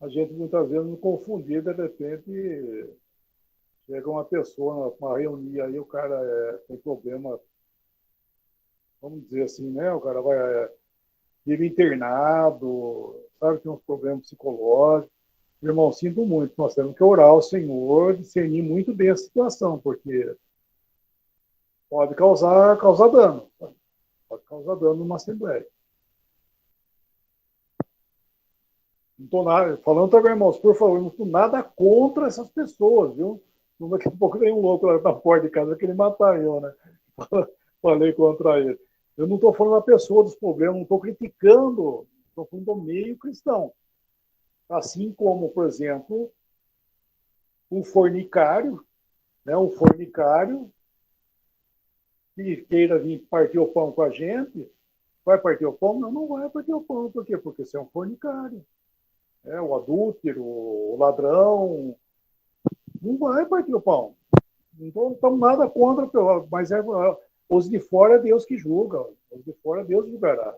a gente muitas vezes não confundir, de repente chega uma pessoa numa reunião aí, o cara tem problema, vamos dizer assim, né? O cara vive internado, sabe, tem uns problemas psicológicos. Irmão, sinto muito, nós temos que orar ao Senhor, discernir muito bem a situação, porque pode causar dano, sabe? Pode causar dano numa assembleia. Não estou nada, falando também, irmãos, por favor, não estou nada contra essas pessoas, viu? Daqui a pouco vem um louco lá na porta de casa querer matar eu, né? Falei contra ele. Eu não estou falando da pessoa dos problemas, não estou criticando, estou falando do meio cristão. Assim como, por exemplo, um fornicário, né? Um fornicário que queira vir partir o pão com a gente, vai partir o pão? Não, não vai partir o pão. Por quê? Porque você é um fornicário. O adúltero, o ladrão, não vai partir o pão. Não estamos nada contra, mas os de fora é Deus que julga. Os de fora Deus julgará.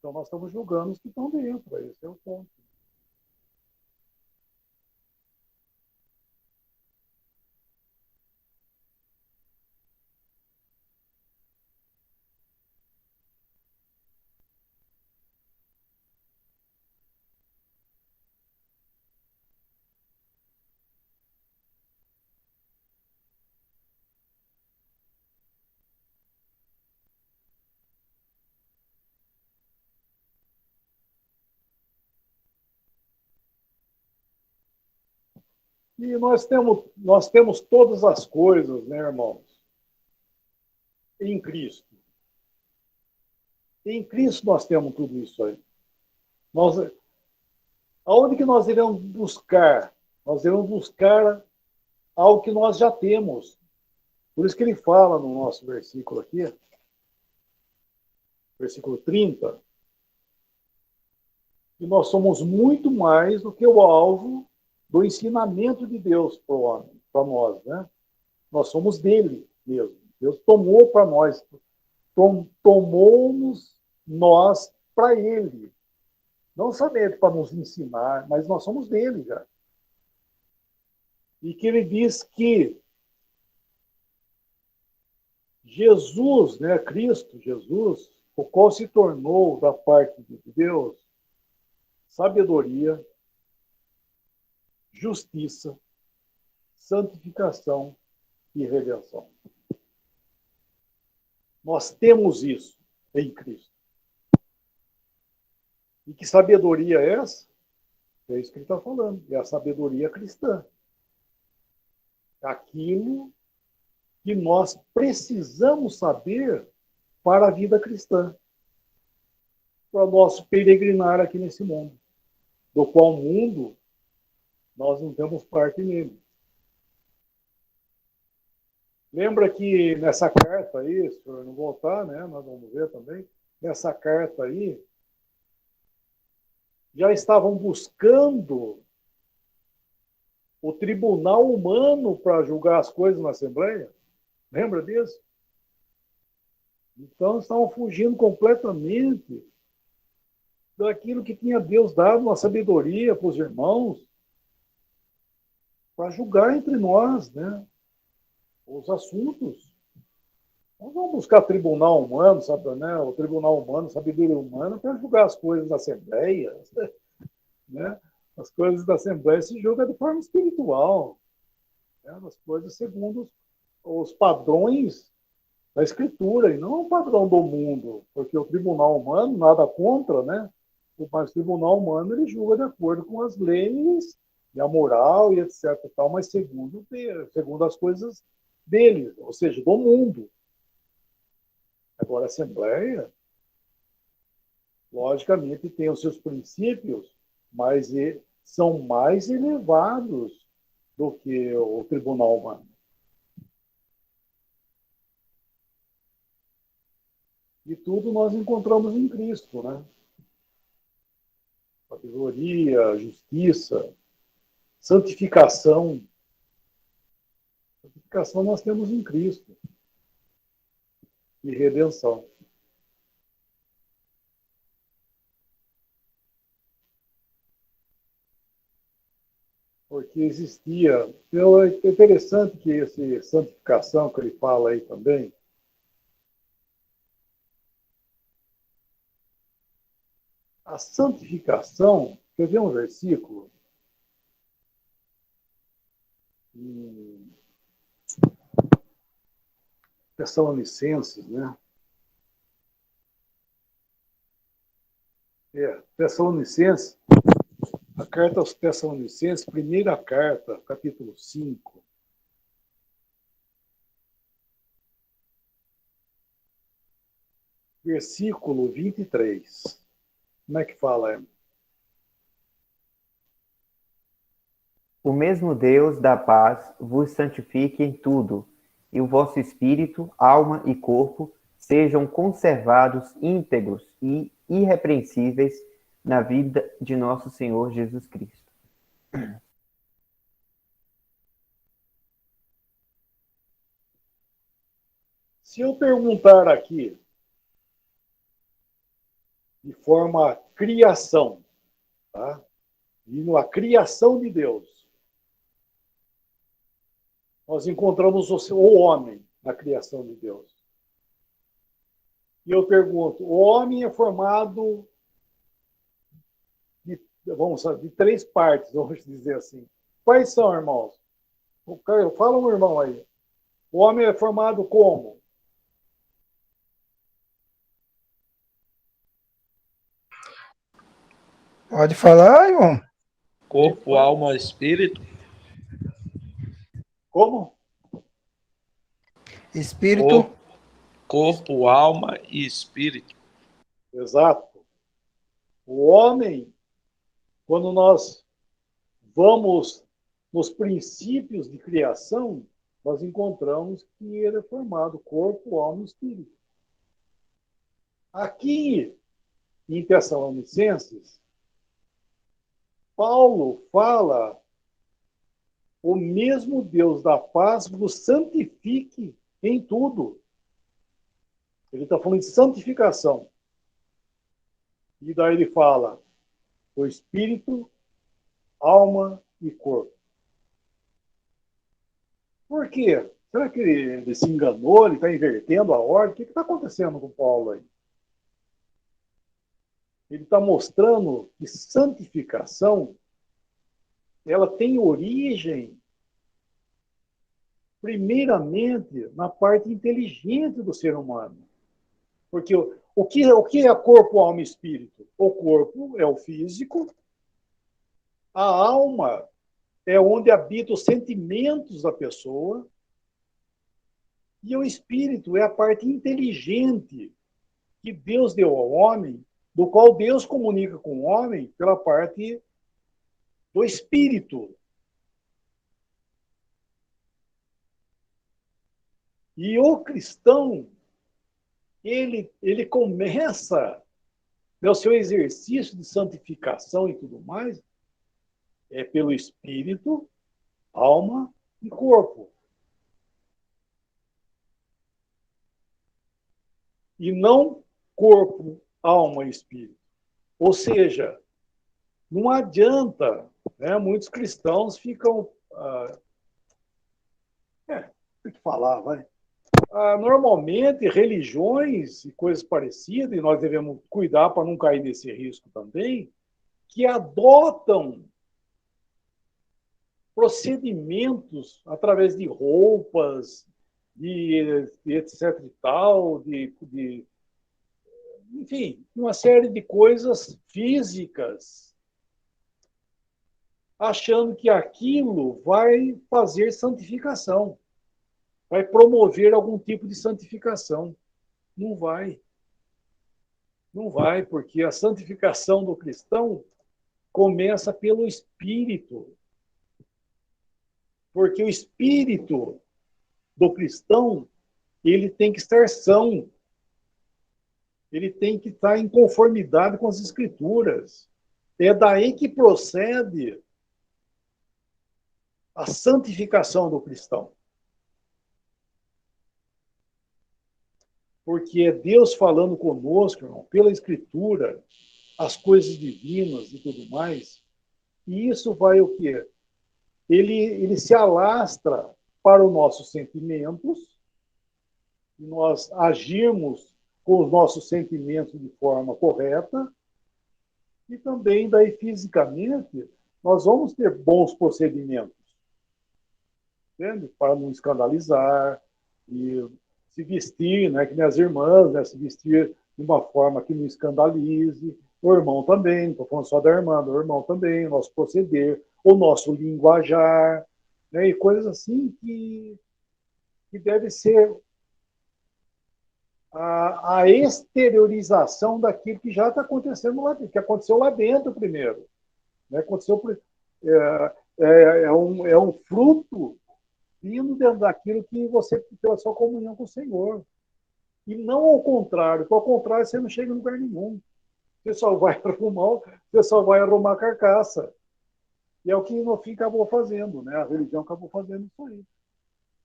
Então nós estamos julgando os que estão dentro. Esse é o ponto. E nós temos todas as coisas, né, irmãos, em Cristo. Em Cristo nós temos tudo isso aí. Aonde que nós iremos buscar? Nós iremos buscar algo que nós já temos. Por isso que ele fala no nosso versículo aqui, versículo 30, que nós somos muito mais do que o alvo do ensinamento de Deus para nós, né? Nós somos dele mesmo. Deus tomou para nós, tomou-nos nós para ele. Não somente para nos ensinar, mas nós somos dele já. E que ele diz que Jesus, né, Cristo, Jesus, o qual se tornou da parte de Deus sabedoria, justiça, santificação e redenção. Nós temos isso em Cristo. E que sabedoria é essa? É isso que ele está falando. É a sabedoria cristã. Aquilo que nós precisamos saber para a vida cristã. Para o nosso peregrinar aqui nesse mundo. Do qual mundo nós não temos parte nele. Lembra que nessa carta aí, se eu não voltar, né, nós vamos ver também, nessa carta aí, já estavam buscando o tribunal humano para julgar as coisas na Assembleia. Lembra disso? Então, estavam fugindo completamente daquilo que tinha Deus dado, uma sabedoria para os irmãos, para julgar entre nós, né, os assuntos. Nós vamos buscar tribunal humano, sabe, né? O tribunal humano, sabedoria humana, para julgar as coisas da Assembleia. Né? As coisas da Assembleia se julgam de forma espiritual. Né? As coisas segundo os padrões da Escritura, e não o padrão do mundo. Porque o tribunal humano, nada contra, né? Mas o tribunal humano ele julga de acordo com as leis e a moral e etc. E tal, mas segundo as coisas dele, ou seja, do mundo. Agora, a Assembleia, logicamente, tem os seus princípios, mas são mais elevados do que o tribunal humano. E tudo nós encontramos em Cristo, né? Sabedoria, justiça, santificação. Santificação nós temos em Cristo. E redenção. Porque existia... Então, é interessante que essa santificação que ele fala aí também, a santificação, quer ver um versículo? Em Tessalonicenses, né? Tessalonicenses, a carta aos Tessalonicenses, primeira carta, capítulo 5. Versículo 23. Como é que fala? O mesmo Deus da paz vos santifique em tudo, e o vosso espírito, alma e corpo sejam conservados íntegros e irrepreensíveis na vida de nosso Senhor Jesus Cristo. Se eu perguntar aqui, de forma criação, tá? E a criação de Deus, nós encontramos o homem na criação de Deus. E eu pergunto, o homem é formado de três partes, vamos dizer assim. Quais são, irmãos? Fala um irmão aí. O homem é formado como? Pode falar, irmão. Corpo, alma, espírito. Como? Espírito. Corpo, alma e espírito. Exato. O homem, quando nós vamos nos princípios de criação, nós encontramos que ele é formado corpo, alma e espírito. Aqui, em Tessalonicenses, Paulo fala o mesmo Deus da paz vos santifique em tudo. Ele está falando de santificação. E daí ele fala o espírito, alma e corpo. Por quê? Será que ele se enganou? Ele está invertendo a ordem? O que está acontecendo com Paulo aí? Ele está mostrando que santificação ela tem origem, primeiramente, na parte inteligente do ser humano. Porque o que é corpo, alma e espírito? O corpo é o físico, a alma é onde habitam os sentimentos da pessoa, e o espírito é a parte inteligente que Deus deu ao homem, do qual Deus comunica com o homem pela parte do espírito. E o cristão, ele começa, no seu exercício de santificação e tudo mais, pelo espírito, alma e corpo. E não corpo, alma e espírito. Ou seja, não adianta, né? Muitos cristãos ficam... tem que falar, vai. Normalmente, religiões e coisas parecidas, e nós devemos cuidar para não cair nesse risco também, que adotam procedimentos através de roupas, de etc e tal, enfim, uma série de coisas físicas, achando que aquilo vai fazer santificação, vai promover algum tipo de santificação. Não vai. Não vai, porque a santificação do cristão começa pelo espírito. Porque o espírito do cristão, ele tem que estar são. Ele tem que estar em conformidade com as escrituras. É daí que procede a santificação do cristão. Porque é Deus falando conosco, irmão, pela escritura, as coisas divinas e tudo mais. E isso vai o quê? Ele se alastra para os nossos sentimentos, e nós agirmos com os nossos sentimentos de forma correta, e também, daí, fisicamente, nós vamos ter bons procedimentos, entende? Para não escandalizar, e se vestir, né, que nem as irmãs, né, se vestir de uma forma que não escandalize, o irmão também, não estou falando só da irmã, do irmão também, o nosso proceder, o nosso linguajar, né, e coisas assim que deve ser a exteriorização daquilo que já está acontecendo lá dentro, que aconteceu lá dentro primeiro. Né? É um fruto vindo dentro daquilo que você, pela sua comunhão com o Senhor. E não ao contrário, porque ao contrário você não chega em lugar nenhum. Você só vai arrumar a carcaça. E é o que no fim acabou fazendo, né? A religião acabou fazendo isso aí.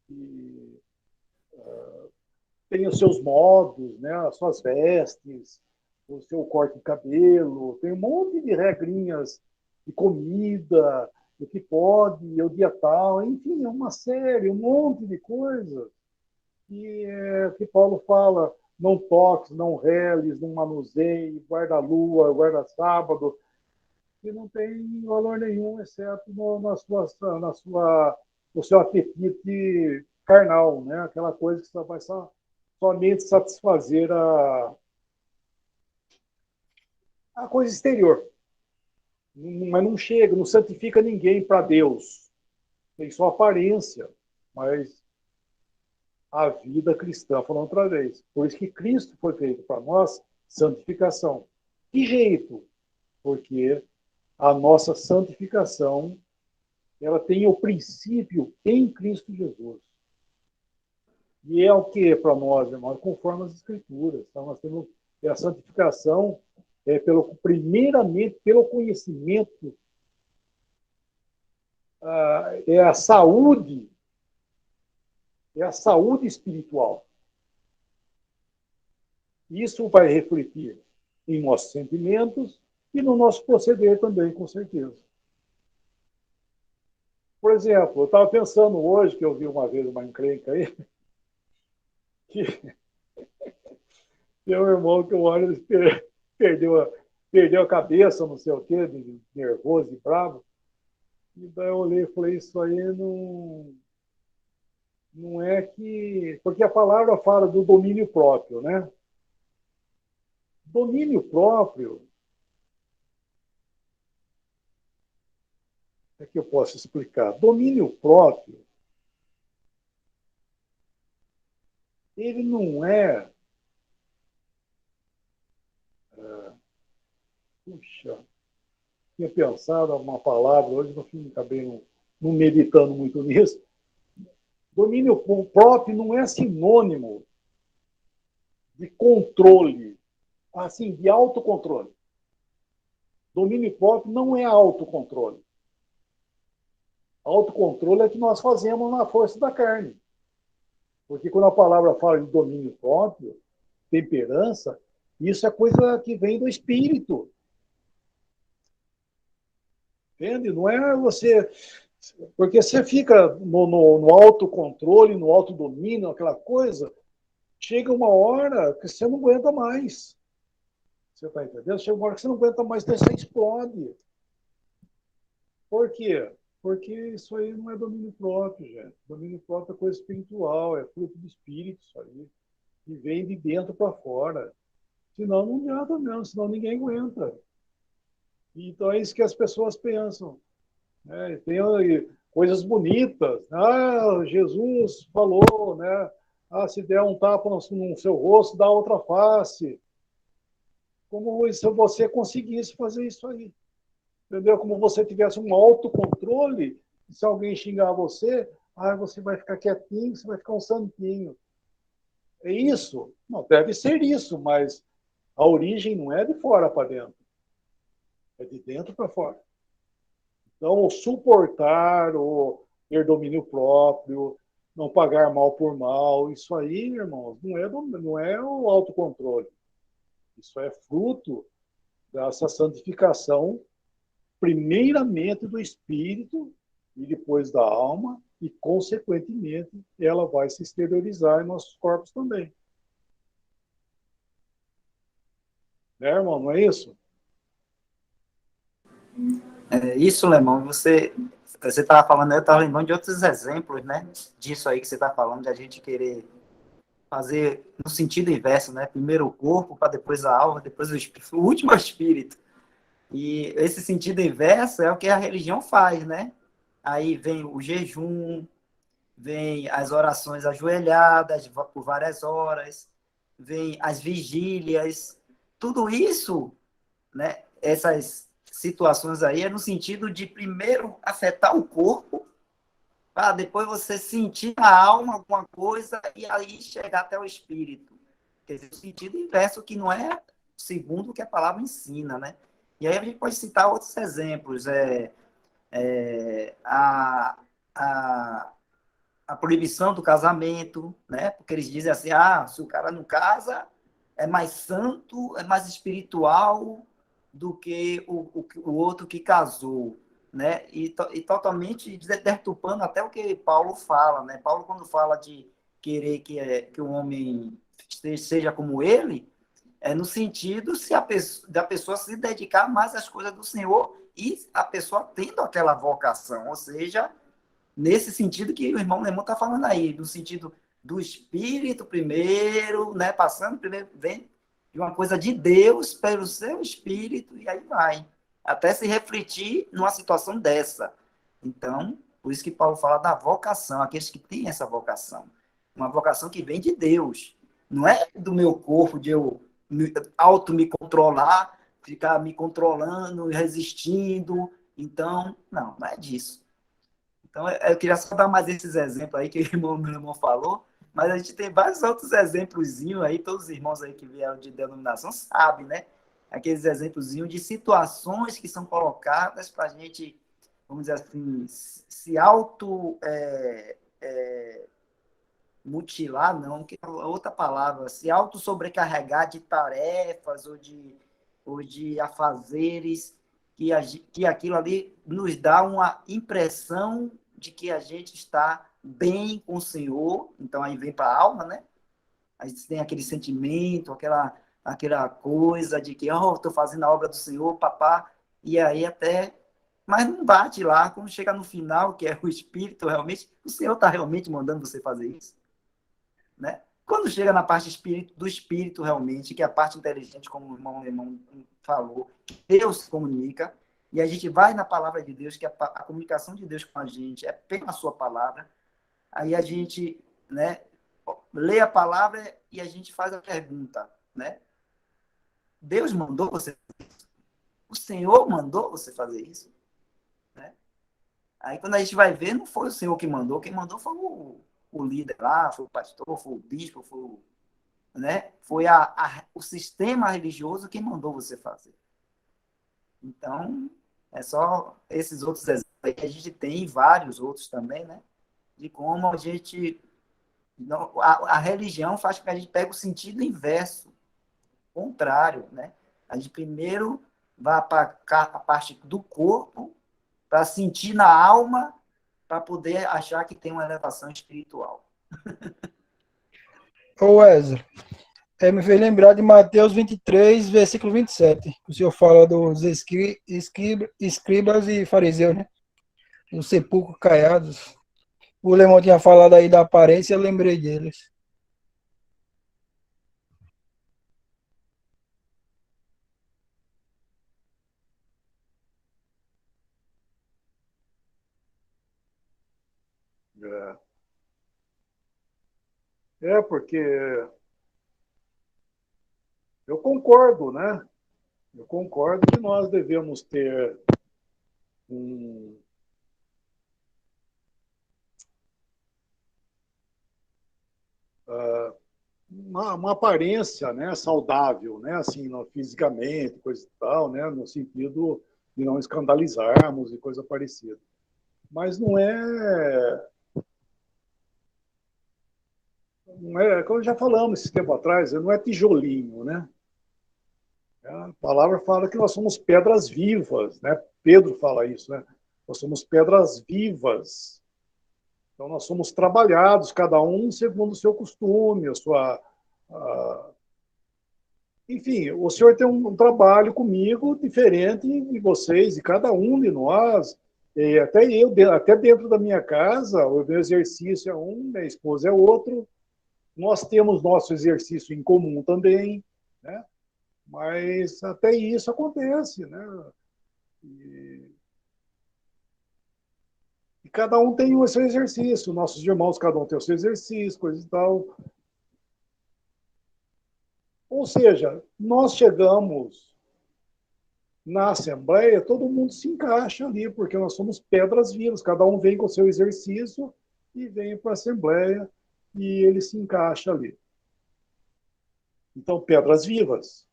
E, tem os seus modos, né? As suas vestes, o seu corte de cabelo, tem um monte de regrinhas de comida, o que pode, o dia tal, enfim, é uma série, um monte de coisas que Paulo fala, não toques, não reles, não manuseie, guarda a lua, guarda sábado, que não tem valor nenhum, exceto no seu apetite carnal, né? Aquela coisa que só vai somente satisfazer a coisa exterior. Mas não chega, não santifica ninguém para Deus. Tem só aparência, mas a vida cristã, falando outra vez. Por isso que Cristo foi feito para nós, santificação. Que jeito? Porque a nossa santificação ela tem o princípio em Cristo Jesus. E é o que para nós, irmãos? Conforme as Escrituras. Então, nós temos a santificação primeiramente pelo conhecimento é a saúde espiritual. Isso vai refletir em nossos sentimentos e no nosso proceder também, com certeza. Por exemplo, eu estava pensando hoje, que eu vi uma vez uma encrenca aí, que tem um irmão que eu olho, perdeu a cabeça, não sei o quê, de nervoso e bravo. E daí eu olhei e falei, isso aí não é que... Porque a palavra fala do domínio próprio, né? Domínio próprio, é que eu posso explicar. Domínio próprio, ele não é... Puxa, tinha pensado uma palavra, hoje no fim acabei não meditando muito nisso. Domínio próprio não é sinônimo de controle, assim, de autocontrole. Domínio próprio não é autocontrole. Autocontrole é o que nós fazemos na força da carne. Porque quando a palavra fala de domínio próprio, temperança, isso é coisa que vem do espírito. Entende? Não é você... Porque você fica no autocontrole, no autodomínio, aquela coisa, chega uma hora que você não aguenta mais. Você está entendendo? Chega uma hora que você não aguenta mais, daí você explode. Por quê? Porque isso aí não é domínio próprio, gente. Domínio próprio é coisa espiritual, é fruto do espírito, isso aí. E vem de dentro para fora. Senão não adianta mesmo, senão ninguém aguenta. Então é isso que as pessoas pensam. Tem coisas bonitas. Ah, Jesus falou, né? Ah, se der um tapa no seu rosto, dá outra face. Como se você conseguisse fazer isso aí. Entendeu? Como você tivesse um autocontrole, se alguém xingar você, você vai ficar quietinho, você vai ficar um santinho. É isso? Não, deve ser isso, mas a origem não é de fora para dentro. É de dentro para fora. Então, suportar, ou ter domínio próprio, não pagar mal por mal, isso aí, irmãos, não é o autocontrole. Isso é fruto dessa santificação, primeiramente do espírito e depois da alma, e, consequentemente, ela vai se exteriorizar em nossos corpos também. Né, irmão? Não é isso? Isso, Lemão, você estava falando, eu estava lembrando de outros exemplos, né? Disso aí que você está falando, de a gente querer fazer no sentido inverso, né? Primeiro o corpo, para depois a alma, depois o espírito, o último é o espírito. E esse sentido inverso é o que a religião faz, né? Aí vem o jejum, vem as orações ajoelhadas por várias horas, vem as vigílias, tudo isso, né? Essas situações aí é no sentido de primeiro afetar o corpo, para depois você sentir na alma alguma coisa e aí chegar até o espírito. Quer dizer, o sentido inverso que não é segundo o que a palavra ensina, né? E aí a gente pode citar outros exemplos. A proibição do casamento, né? Porque eles dizem assim, se o cara não casa, é mais santo, é mais espiritual do que o outro que casou, né? E totalmente deturpando até o que Paulo fala, né? Paulo, quando fala de querer que o homem seja como ele, é no sentido da pessoa se dedicar mais às coisas do Senhor e a pessoa tendo aquela vocação, ou seja, nesse sentido que o irmão Lemão está falando aí, no sentido do espírito primeiro, né? Passando primeiro, vem de uma coisa de Deus pelo seu espírito, e aí vai, até se refletir numa situação dessa. Então, por isso que Paulo fala da vocação, aqueles que têm essa vocação. Uma vocação que vem de Deus. Não é do meu corpo, de eu me controlar, ficar me controlando, resistindo. Então, não é disso. Então, eu queria só dar mais esses exemplos aí que o meu irmão falou, mas a gente tem vários outros exemplos aí, todos os irmãos aí que vieram de denominação sabem, né? Aqueles exemplos de situações que são colocadas para a gente, vamos dizer assim, se auto mutilar, não, que é outra palavra, se auto sobrecarregar de tarefas ou de afazeres, que aquilo ali nos dá uma impressão de que a gente está bem com o Senhor, então aí vem para a alma, né? A gente tem aquele sentimento, aquela coisa de que, estou fazendo a obra do Senhor, papá, e aí até... Mas não bate lá, quando chega no final, que é o Espírito realmente, o Senhor está realmente mandando você fazer isso, né? Quando chega na parte do Espírito realmente, que é a parte inteligente, como o irmão falou, Deus comunica, e a gente vai na palavra de Deus, que a comunicação de Deus com a gente é pela sua palavra, aí a gente, né, lê a palavra e a gente faz a pergunta, né? Deus mandou você fazer isso? O Senhor mandou você fazer isso? Né? Aí quando a gente vai ver, não foi o Senhor que mandou, quem mandou foi o líder lá, foi o pastor, foi o bispo, né? Foi o sistema religioso que mandou você fazer. Então, é só esses outros exemplos aí que a gente tem, vários outros também, né? De como a gente... Não, a religião faz com que a gente pegue o sentido inverso, contrário, né? A gente primeiro vai para a parte do corpo, para sentir na alma, para poder achar que tem uma elevação espiritual. Ô Wesley, me fez lembrar de Mateus 23, versículo 27. O senhor fala dos escribas e fariseus, né? Os sepulcros caiados. O Lemão tinha falado aí da aparência, eu lembrei deles. Porque eu concordo, né? Eu concordo que nós devemos ter um, uma aparência, né, saudável, né, assim, fisicamente, coisa e tal, né, no sentido de não escandalizarmos e coisa parecida. Mas como já falamos esse tempo atrás, não é tijolinho, né? A palavra fala que nós somos pedras vivas, né? Pedro fala isso, né? Nós somos pedras vivas. Então nós somos trabalhados, cada um segundo o seu costume, enfim, o senhor tem um trabalho comigo diferente de vocês, e cada um de nós, até dentro da minha casa, o meu exercício é um, minha esposa é outro, nós temos nosso exercício em comum também, né? Mas até isso acontece, né? E cada um tem o seu exercício, nossos irmãos, cada um tem o seu exercício, coisa e tal. Ou seja, nós chegamos na Assembleia, todo mundo se encaixa ali, porque nós somos pedras vivas, cada um vem com o seu exercício e vem para a Assembleia e ele se encaixa ali. Então, pedras vivas.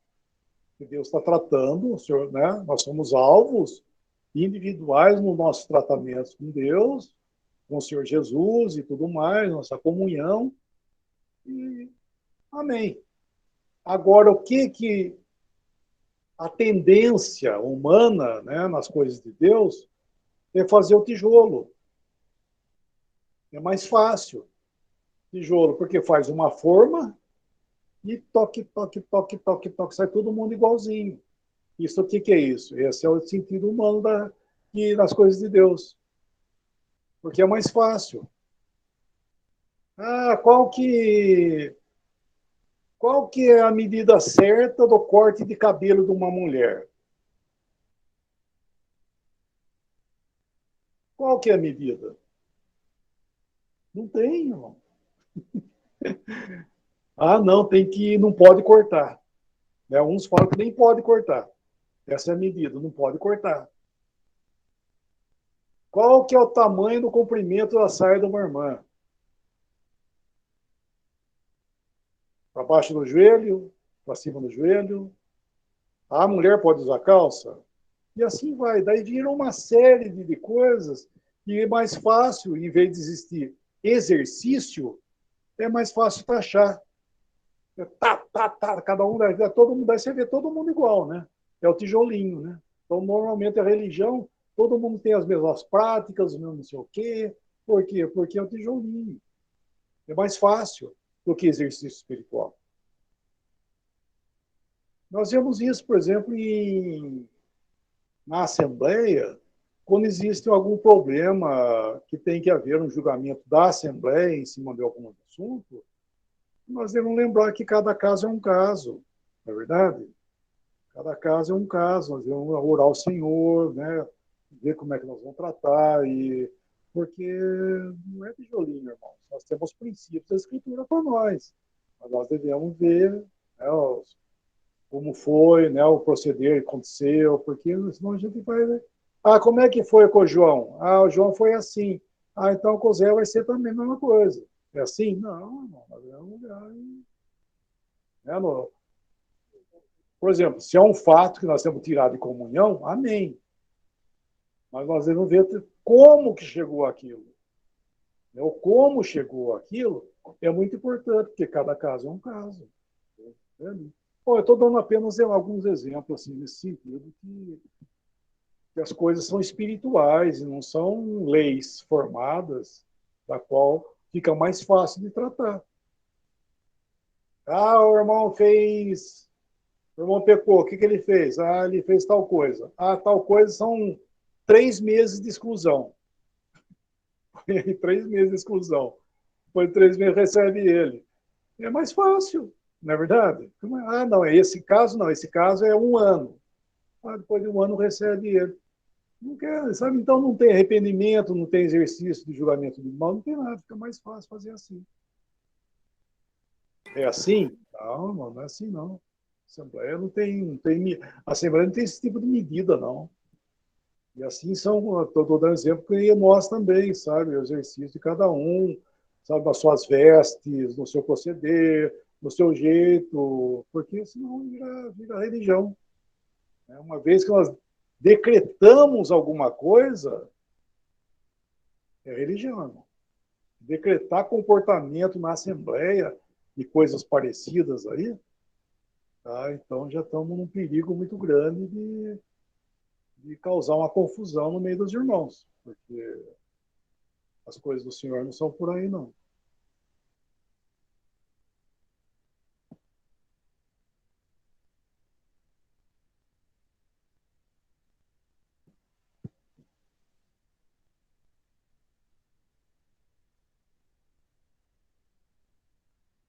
Que Deus está tratando, o Senhor, né? Nós somos alvos individuais nos nossos tratamentos com Deus, com o Senhor Jesus e tudo mais, nossa comunhão. E amém. Agora, o que a tendência humana, né, nas coisas de Deus é fazer o tijolo. É mais fácil. Tijolo, porque faz uma forma e toque, toque, toque, toque, toque, sai todo mundo igualzinho. Isso, o que é isso? Esse é o sentido humano das coisas de Deus. Porque é mais fácil. Qual que é a medida certa do corte de cabelo de uma mulher? Qual que é a medida? Não tem, irmão. Não, não pode cortar. Né? Uns falam que nem pode cortar. Essa é a medida, não pode cortar. Qual que é o tamanho do comprimento da saia de uma irmã? Para baixo do joelho? Para cima do joelho? A mulher pode usar calça? E assim vai. Daí viram uma série de coisas que é mais fácil, em vez de existir exercício, é mais fácil taxar. Cada um, todo mundo, daí você vê todo mundo igual, né? É o tijolinho, né? Então, normalmente, a religião, todo mundo tem as mesmas práticas, o mesmo não sei o quê. Por quê? Porque é o tijolinho. É mais fácil do que exercício espiritual. Nós vemos isso, por exemplo, na Assembleia, quando existe algum problema que tem que haver um julgamento da Assembleia em cima de algum assunto, nós devemos lembrar que cada caso é um caso, não é verdade? Cada caso é um caso, nós devemos orar ao Senhor, né? Ver como é que nós vamos tratar, porque não é tijolinho, irmão. Nós temos princípios da Escritura para nós, mas nós devemos ver, né, como foi, né, o proceder que aconteceu, porque senão a gente vai ver. Ah, como é que foi com o João? Ah, o João foi assim. Ah, então com o Zé vai ser também a mesma coisa. É assim? Não, irmão, nós devemos olhar. Né, por exemplo, se é um fato que nós temos tirado de comunhão, amém. Mas nós devemos ver como que chegou aquilo. O como chegou aquilo é muito importante, porque cada caso é um caso. Bom, eu estou dando apenas alguns exemplos assim, nesse sentido, que as coisas são espirituais e não são leis formadas, da qual fica mais fácil de tratar. Ah, o irmão fez... O irmão pecou, o que ele fez? Ah, ele fez tal coisa. Ah, tal coisa são 3 meses de exclusão. 3 meses de exclusão. Depois de 3 meses recebe ele. É mais fácil, não é verdade? Ah, não, esse caso não, esse caso é 1 ano. Ah, depois de 1 ano recebe ele. Não quer, sabe? Então não tem arrependimento, não tem exercício de julgamento do mal, não tem nada, fica mais fácil fazer assim. É assim? Não, não é assim não. A Assembleia a Assembleia não tem esse tipo de medida, não. E assim são, estou dando exemplo que nós também, sabe? O exercício de cada um, sabe? Nas suas vestes, no seu proceder, no seu jeito, porque senão vira religião. Uma vez que nós decretamos alguma coisa, é religião. Decretar comportamento na Assembleia e coisas parecidas aí, tá? Então já estamos num perigo muito grande de causar uma confusão no meio dos irmãos, porque as coisas do Senhor não são por aí, não.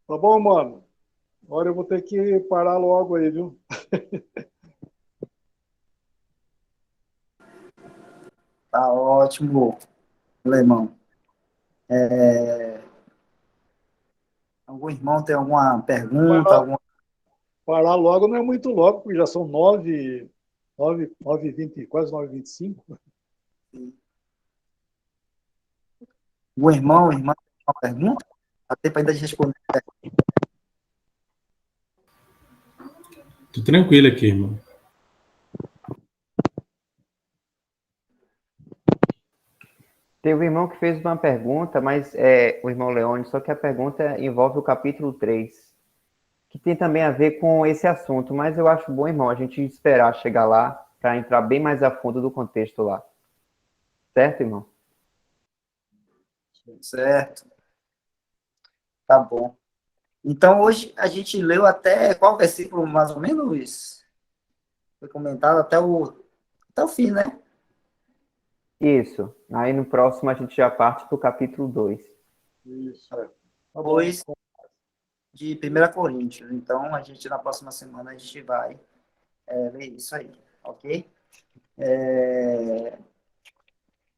Tá bom, mano? Agora eu vou ter que parar logo aí, viu? Tá ótimo, Alemão. Algum irmão tem alguma pergunta? Parar, parar logo não é muito logo, porque já são 9h20, quase 9h25. Algum irmão, irmã tem uma pergunta? Dá tempo ainda de responder. Tô tranquilo aqui, irmão. Teve um irmão que fez uma pergunta, mas o irmão Leone, só que a pergunta envolve o capítulo 3, que tem também a ver com esse assunto, mas eu acho bom, irmão, a gente esperar chegar lá para entrar bem mais a fundo do contexto lá. Certo, irmão? Certo, tá bom. Então, hoje a gente leu até qual versículo, mais ou menos? Foi comentado até o fim, né? Isso. Aí no próximo a gente já parte para o capítulo 2. Isso, é. Tá bom. Depois de 1 Coríntios. Então, a gente, na próxima semana, a gente vai ler isso aí, ok?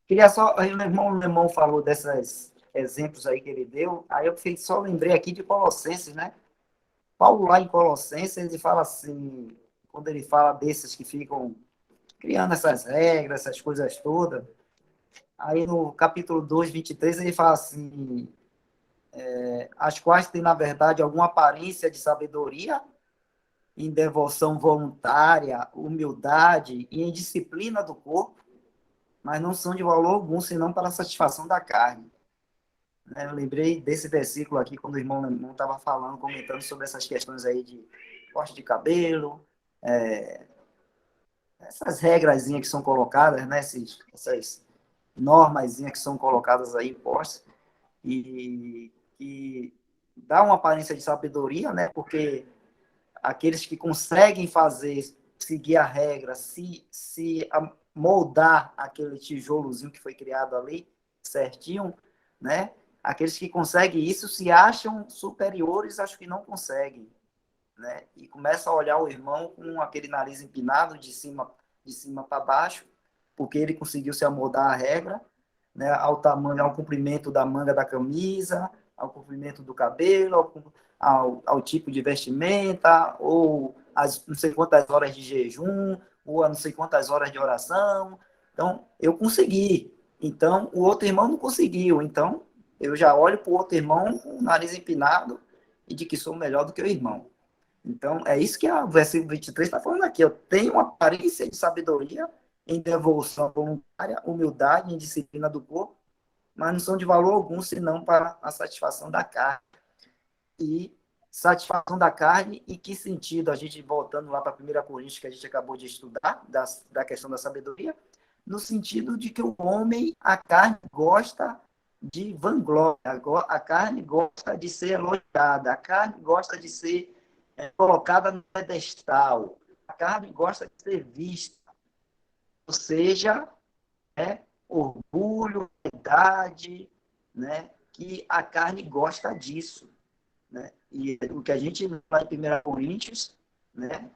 Queria só, aí o irmão falou desses exemplos aí que ele deu, aí eu só lembrei aqui de Colossenses, né? Paulo lá em Colossenses, ele fala assim, quando ele fala desses que ficam criando essas regras, essas coisas todas, aí no capítulo 2, 23, ele fala assim, as quais têm, na verdade, alguma aparência de sabedoria em devoção voluntária, humildade e em disciplina do corpo, mas não são de valor algum, senão para a satisfação da carne. Eu lembrei desse versículo aqui, quando o irmão estava falando, comentando sobre essas questões aí de corte de cabelo, essas regrazinhas que são colocadas, né, essas normazinhas que são colocadas aí, impostas, e dá uma aparência de sabedoria, né, porque aqueles que conseguem seguir a regra, se moldar aquele tijolozinho que foi criado ali, certinho, né, aqueles que conseguem isso se acham superiores aos que não conseguem, né, e começa a olhar o irmão com aquele nariz empinado de cima para baixo, porque ele conseguiu se amoldar à regra, né, ao tamanho, ao comprimento da manga da camisa, ao comprimento do cabelo, ao tipo de vestimenta, ou as não sei quantas horas de jejum, ou a não sei quantas horas de oração. Então, eu consegui. Então, o outro irmão não conseguiu. Então, eu já olho para o outro irmão com o nariz empinado e de que sou melhor do que o irmão. Então, é isso que o versículo 23 está falando aqui. Eu tenho uma aparência de sabedoria em devoção voluntária, humildade, em disciplina do corpo, mas não são de valor algum, senão para a satisfação da carne. E satisfação da carne, em que sentido? A gente, voltando lá para a 1 Coríntios, que a gente acabou de estudar, da questão da sabedoria, no sentido de que o homem, a carne, gosta de vanglória, a carne gosta de ser elogiada, a carne gosta de ser colocada no pedestal, a carne gosta de ser vista, ou seja, orgulho, vaidade, né, que a carne gosta disso, né, e o que a gente vai em 1 Coríntios, né,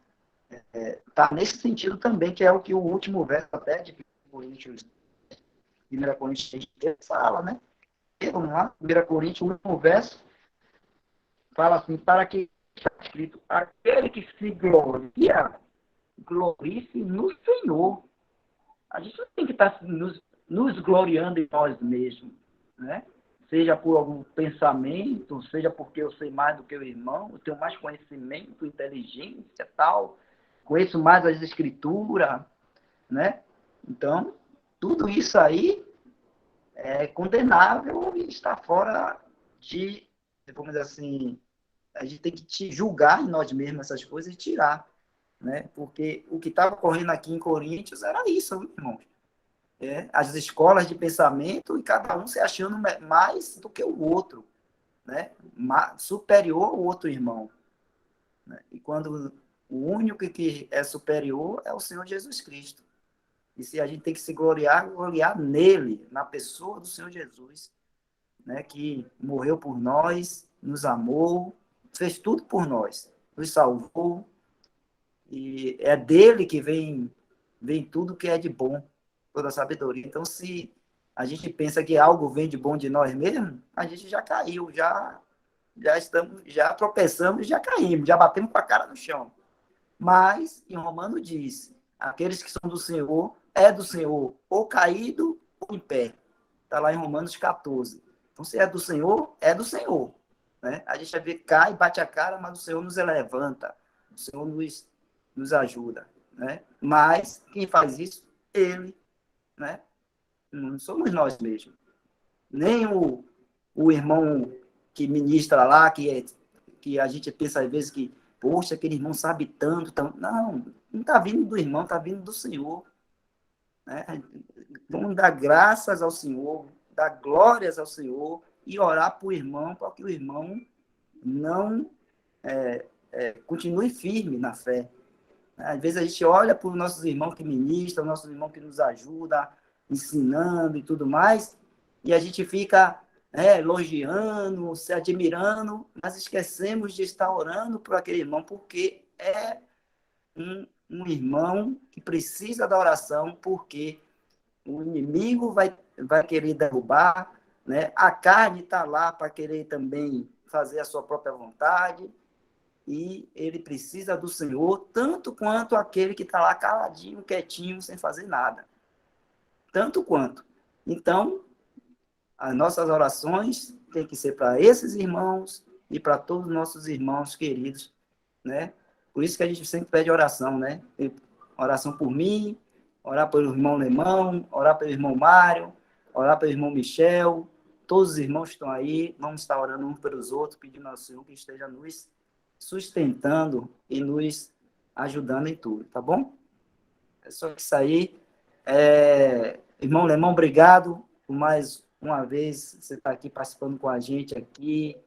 tá nesse sentido também, que é o que o último verso até de 1 Coríntios fala, né, vamos lá, 1 Coríntios, o último verso, fala assim, para que está escrito, aquele que se gloria, glorie-se no Senhor. A gente não tem que estar nos gloriando em nós mesmos, né? Seja por algum pensamento, seja porque eu sei mais do que o irmão, eu tenho mais conhecimento, inteligência, tal, conheço mais as escrituras, né? Então, tudo isso aí é condenável e está fora de, vamos dizer assim, a gente tem que te julgar em nós mesmos essas coisas e tirar, né? Porque o que estava ocorrendo aqui em Coríntios era isso, irmão. As escolas de pensamento e cada um se achando mais do que o outro, né? Superior ao outro irmão, né? E quando o único que é superior é o Senhor Jesus Cristo. E se a gente tem que se gloriar nele, na pessoa do Senhor Jesus, né? Que morreu por nós, nos amou, fez tudo por nós, nos salvou, e é dele que vem tudo que é de bom, toda a sabedoria. Então, se a gente pensa que algo vem de bom de nós mesmos, a gente já caiu, já tropeçamos, já caímos, já batemos com a cara no chão. Mas, em Romano diz, aqueles que são do Senhor, é do Senhor, ou caído ou em pé. Está lá em Romanos 14. Então, se é do Senhor, é do Senhor, né? A gente cai, bate a cara, mas o Senhor nos levanta, o Senhor nos ajuda, né? Mas quem faz isso? Ele, né? Não somos nós mesmos. Nem o irmão que ministra lá, que a gente pensa às vezes que, poxa, aquele irmão sabe tanto. Não está vindo do irmão, está vindo do Senhor, né? Vamos dar graças ao Senhor, dar glórias ao Senhor e orar para o irmão, para que o irmão não continue firme na fé. Às vezes a gente olha para os nossos irmãos que ministram, nossos irmãos que nos ajudam, ensinando e tudo mais, e a gente fica elogiando, se admirando, mas esquecemos de estar orando por aquele irmão, porque é um irmão que precisa da oração, porque o inimigo vai querer derrubar, né? A carne está lá para querer também fazer a sua própria vontade, e ele precisa do Senhor tanto quanto aquele que está lá caladinho, quietinho, sem fazer nada. Tanto quanto. Então, as nossas orações têm que ser para esses irmãos e para todos os nossos irmãos queridos, né? Por isso que a gente sempre pede oração, né? Oração por mim, orar pelo irmão Lemão, orar pelo irmão Mário, orar pelo irmão Michel, todos os irmãos que estão aí, vamos estar orando uns pelos outros, pedindo ao Senhor que esteja nos sustentando e nos ajudando em tudo, tá bom? É só isso aí. Irmão Lemão, obrigado por mais uma vez você estar aqui participando com a gente aqui,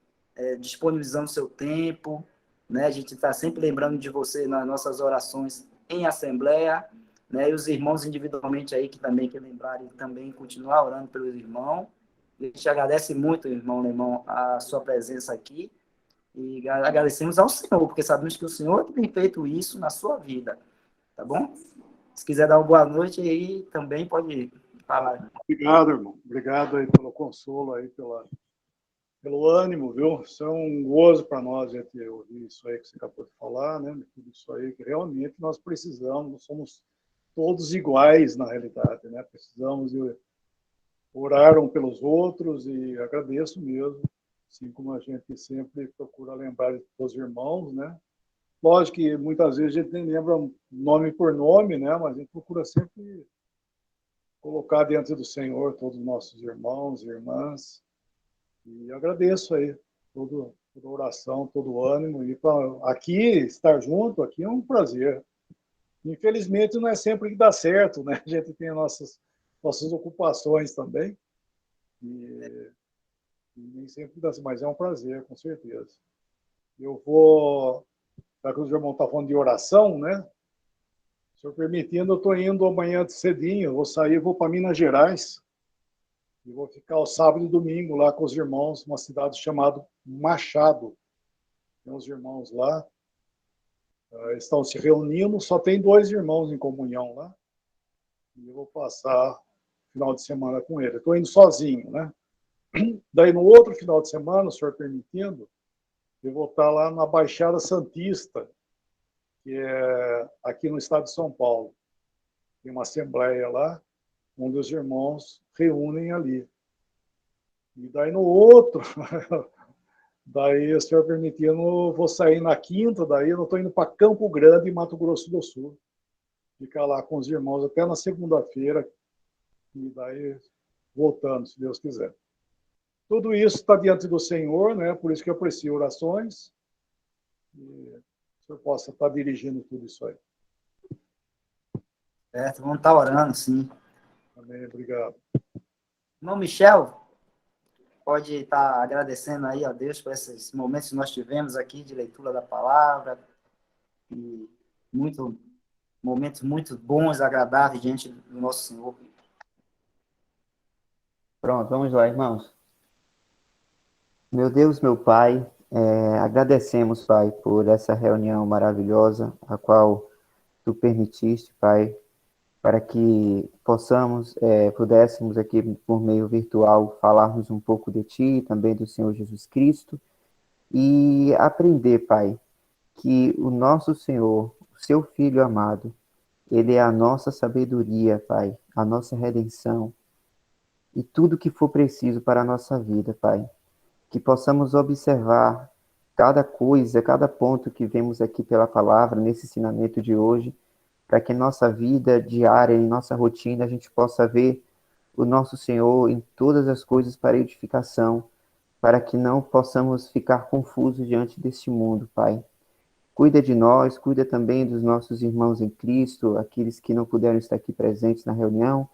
disponibilizando seu tempo, né? A gente está sempre lembrando de você nas nossas orações em assembleia, né? E os irmãos individualmente aí que também que lembrarem também continuar orando pelos irmãos. A gente agradece muito, irmão Lemão, a sua presença aqui e agradecemos ao Senhor, porque sabemos que o Senhor tem feito isso na sua vida, tá bom? Se quiser dar uma boa noite aí, também pode falar. Obrigado, irmão. Obrigado aí pelo consolo, aí pelo ânimo, viu? Isso é um gozo para nós, gente, ouvir isso aí que você acabou de falar, né? Tudo isso aí que realmente nós precisamos, nós somos todos iguais na realidade, né? Precisamos orar um pelos outros e agradeço mesmo, assim como a gente sempre procura lembrar dos irmãos, né? Lógico que muitas vezes a gente nem lembra nome por nome, né? Mas a gente procura sempre colocar diante do Senhor todos os nossos irmãos e irmãs. E agradeço aí toda a oração, todo o ânimo. E aqui, estar junto, aqui é um prazer. Infelizmente, não é sempre que dá certo, né? A gente tem nossas ocupações também. E nem sempre dá certo, mas é um prazer, com certeza. Eu vou... Já que os irmãos estão falando de oração, né? Se eu permitindo, eu estou indo amanhã de cedinho. Eu vou sair, vou para Minas Gerais. E vou ficar o sábado e domingo lá com os irmãos, numa cidade chamada Machado. Tem uns irmãos lá, estão se reunindo, só tem 2 irmãos em comunhão lá. E eu vou passar o final de semana com ele. Estou indo sozinho, né? Daí, no outro final de semana, o senhor permitindo, eu vou estar lá na Baixada Santista, que é aqui no estado de São Paulo. Tem uma assembleia lá, onde os irmãos reúnem ali. E daí no outro, daí o senhor permitindo, vou sair na quinta, daí eu estou indo para Campo Grande, Mato Grosso do Sul. Ficar lá com os irmãos até na segunda-feira, e daí voltando, se Deus quiser. Tudo isso está diante do Senhor, né? Por isso que eu aprecio orações. E o senhor possa estar dirigindo tudo isso aí. Certo, vamos estar orando, sim. Amém, obrigado. Irmão Michel, pode estar agradecendo aí a Deus por esses momentos que nós tivemos aqui de leitura da palavra e momentos muito bons, agradáveis diante do nosso Senhor. Pronto, vamos lá, irmãos. Meu Deus, meu Pai, agradecemos, Pai, por essa reunião maravilhosa, a qual Tu permitiste, Pai, para que pudéssemos aqui, por meio virtual, falarmos um pouco de Ti e também do Senhor Jesus Cristo e aprender, Pai, que o nosso Senhor, o Seu Filho amado, Ele é a nossa sabedoria, Pai, a nossa redenção e tudo que for preciso para a nossa vida, Pai. Que possamos observar cada coisa, cada ponto que vemos aqui pela palavra, nesse ensinamento de hoje, para que em nossa vida diária, em nossa rotina, a gente possa ver o nosso Senhor em todas as coisas para edificação, para que não possamos ficar confusos diante deste mundo, Pai. Cuida de nós, cuida também dos nossos irmãos em Cristo, aqueles que não puderam estar aqui presentes na reunião,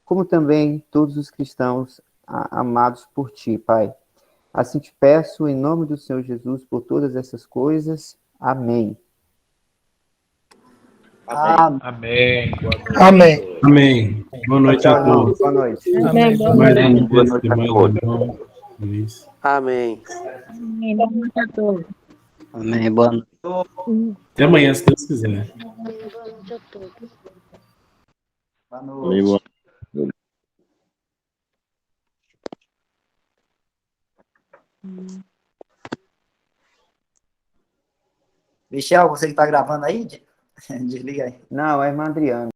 como também todos os cristãos amados por Ti, Pai. Assim te peço, em nome do Senhor Jesus, por todas essas coisas. Amém. Amém. Amém. Amém. Boa noite a todos. Boa noite. Amém. Mais um Boa dia noite de a mais todos. irmão. Luiz. Amém. Amém. Boa noite a todos. Amém. Boa noite. Até amanhã, se Deus quiser. Boa noite a todos. Boa noite. Michel, você que está gravando aí? Desliga aí. Não, é a irmã Adriana.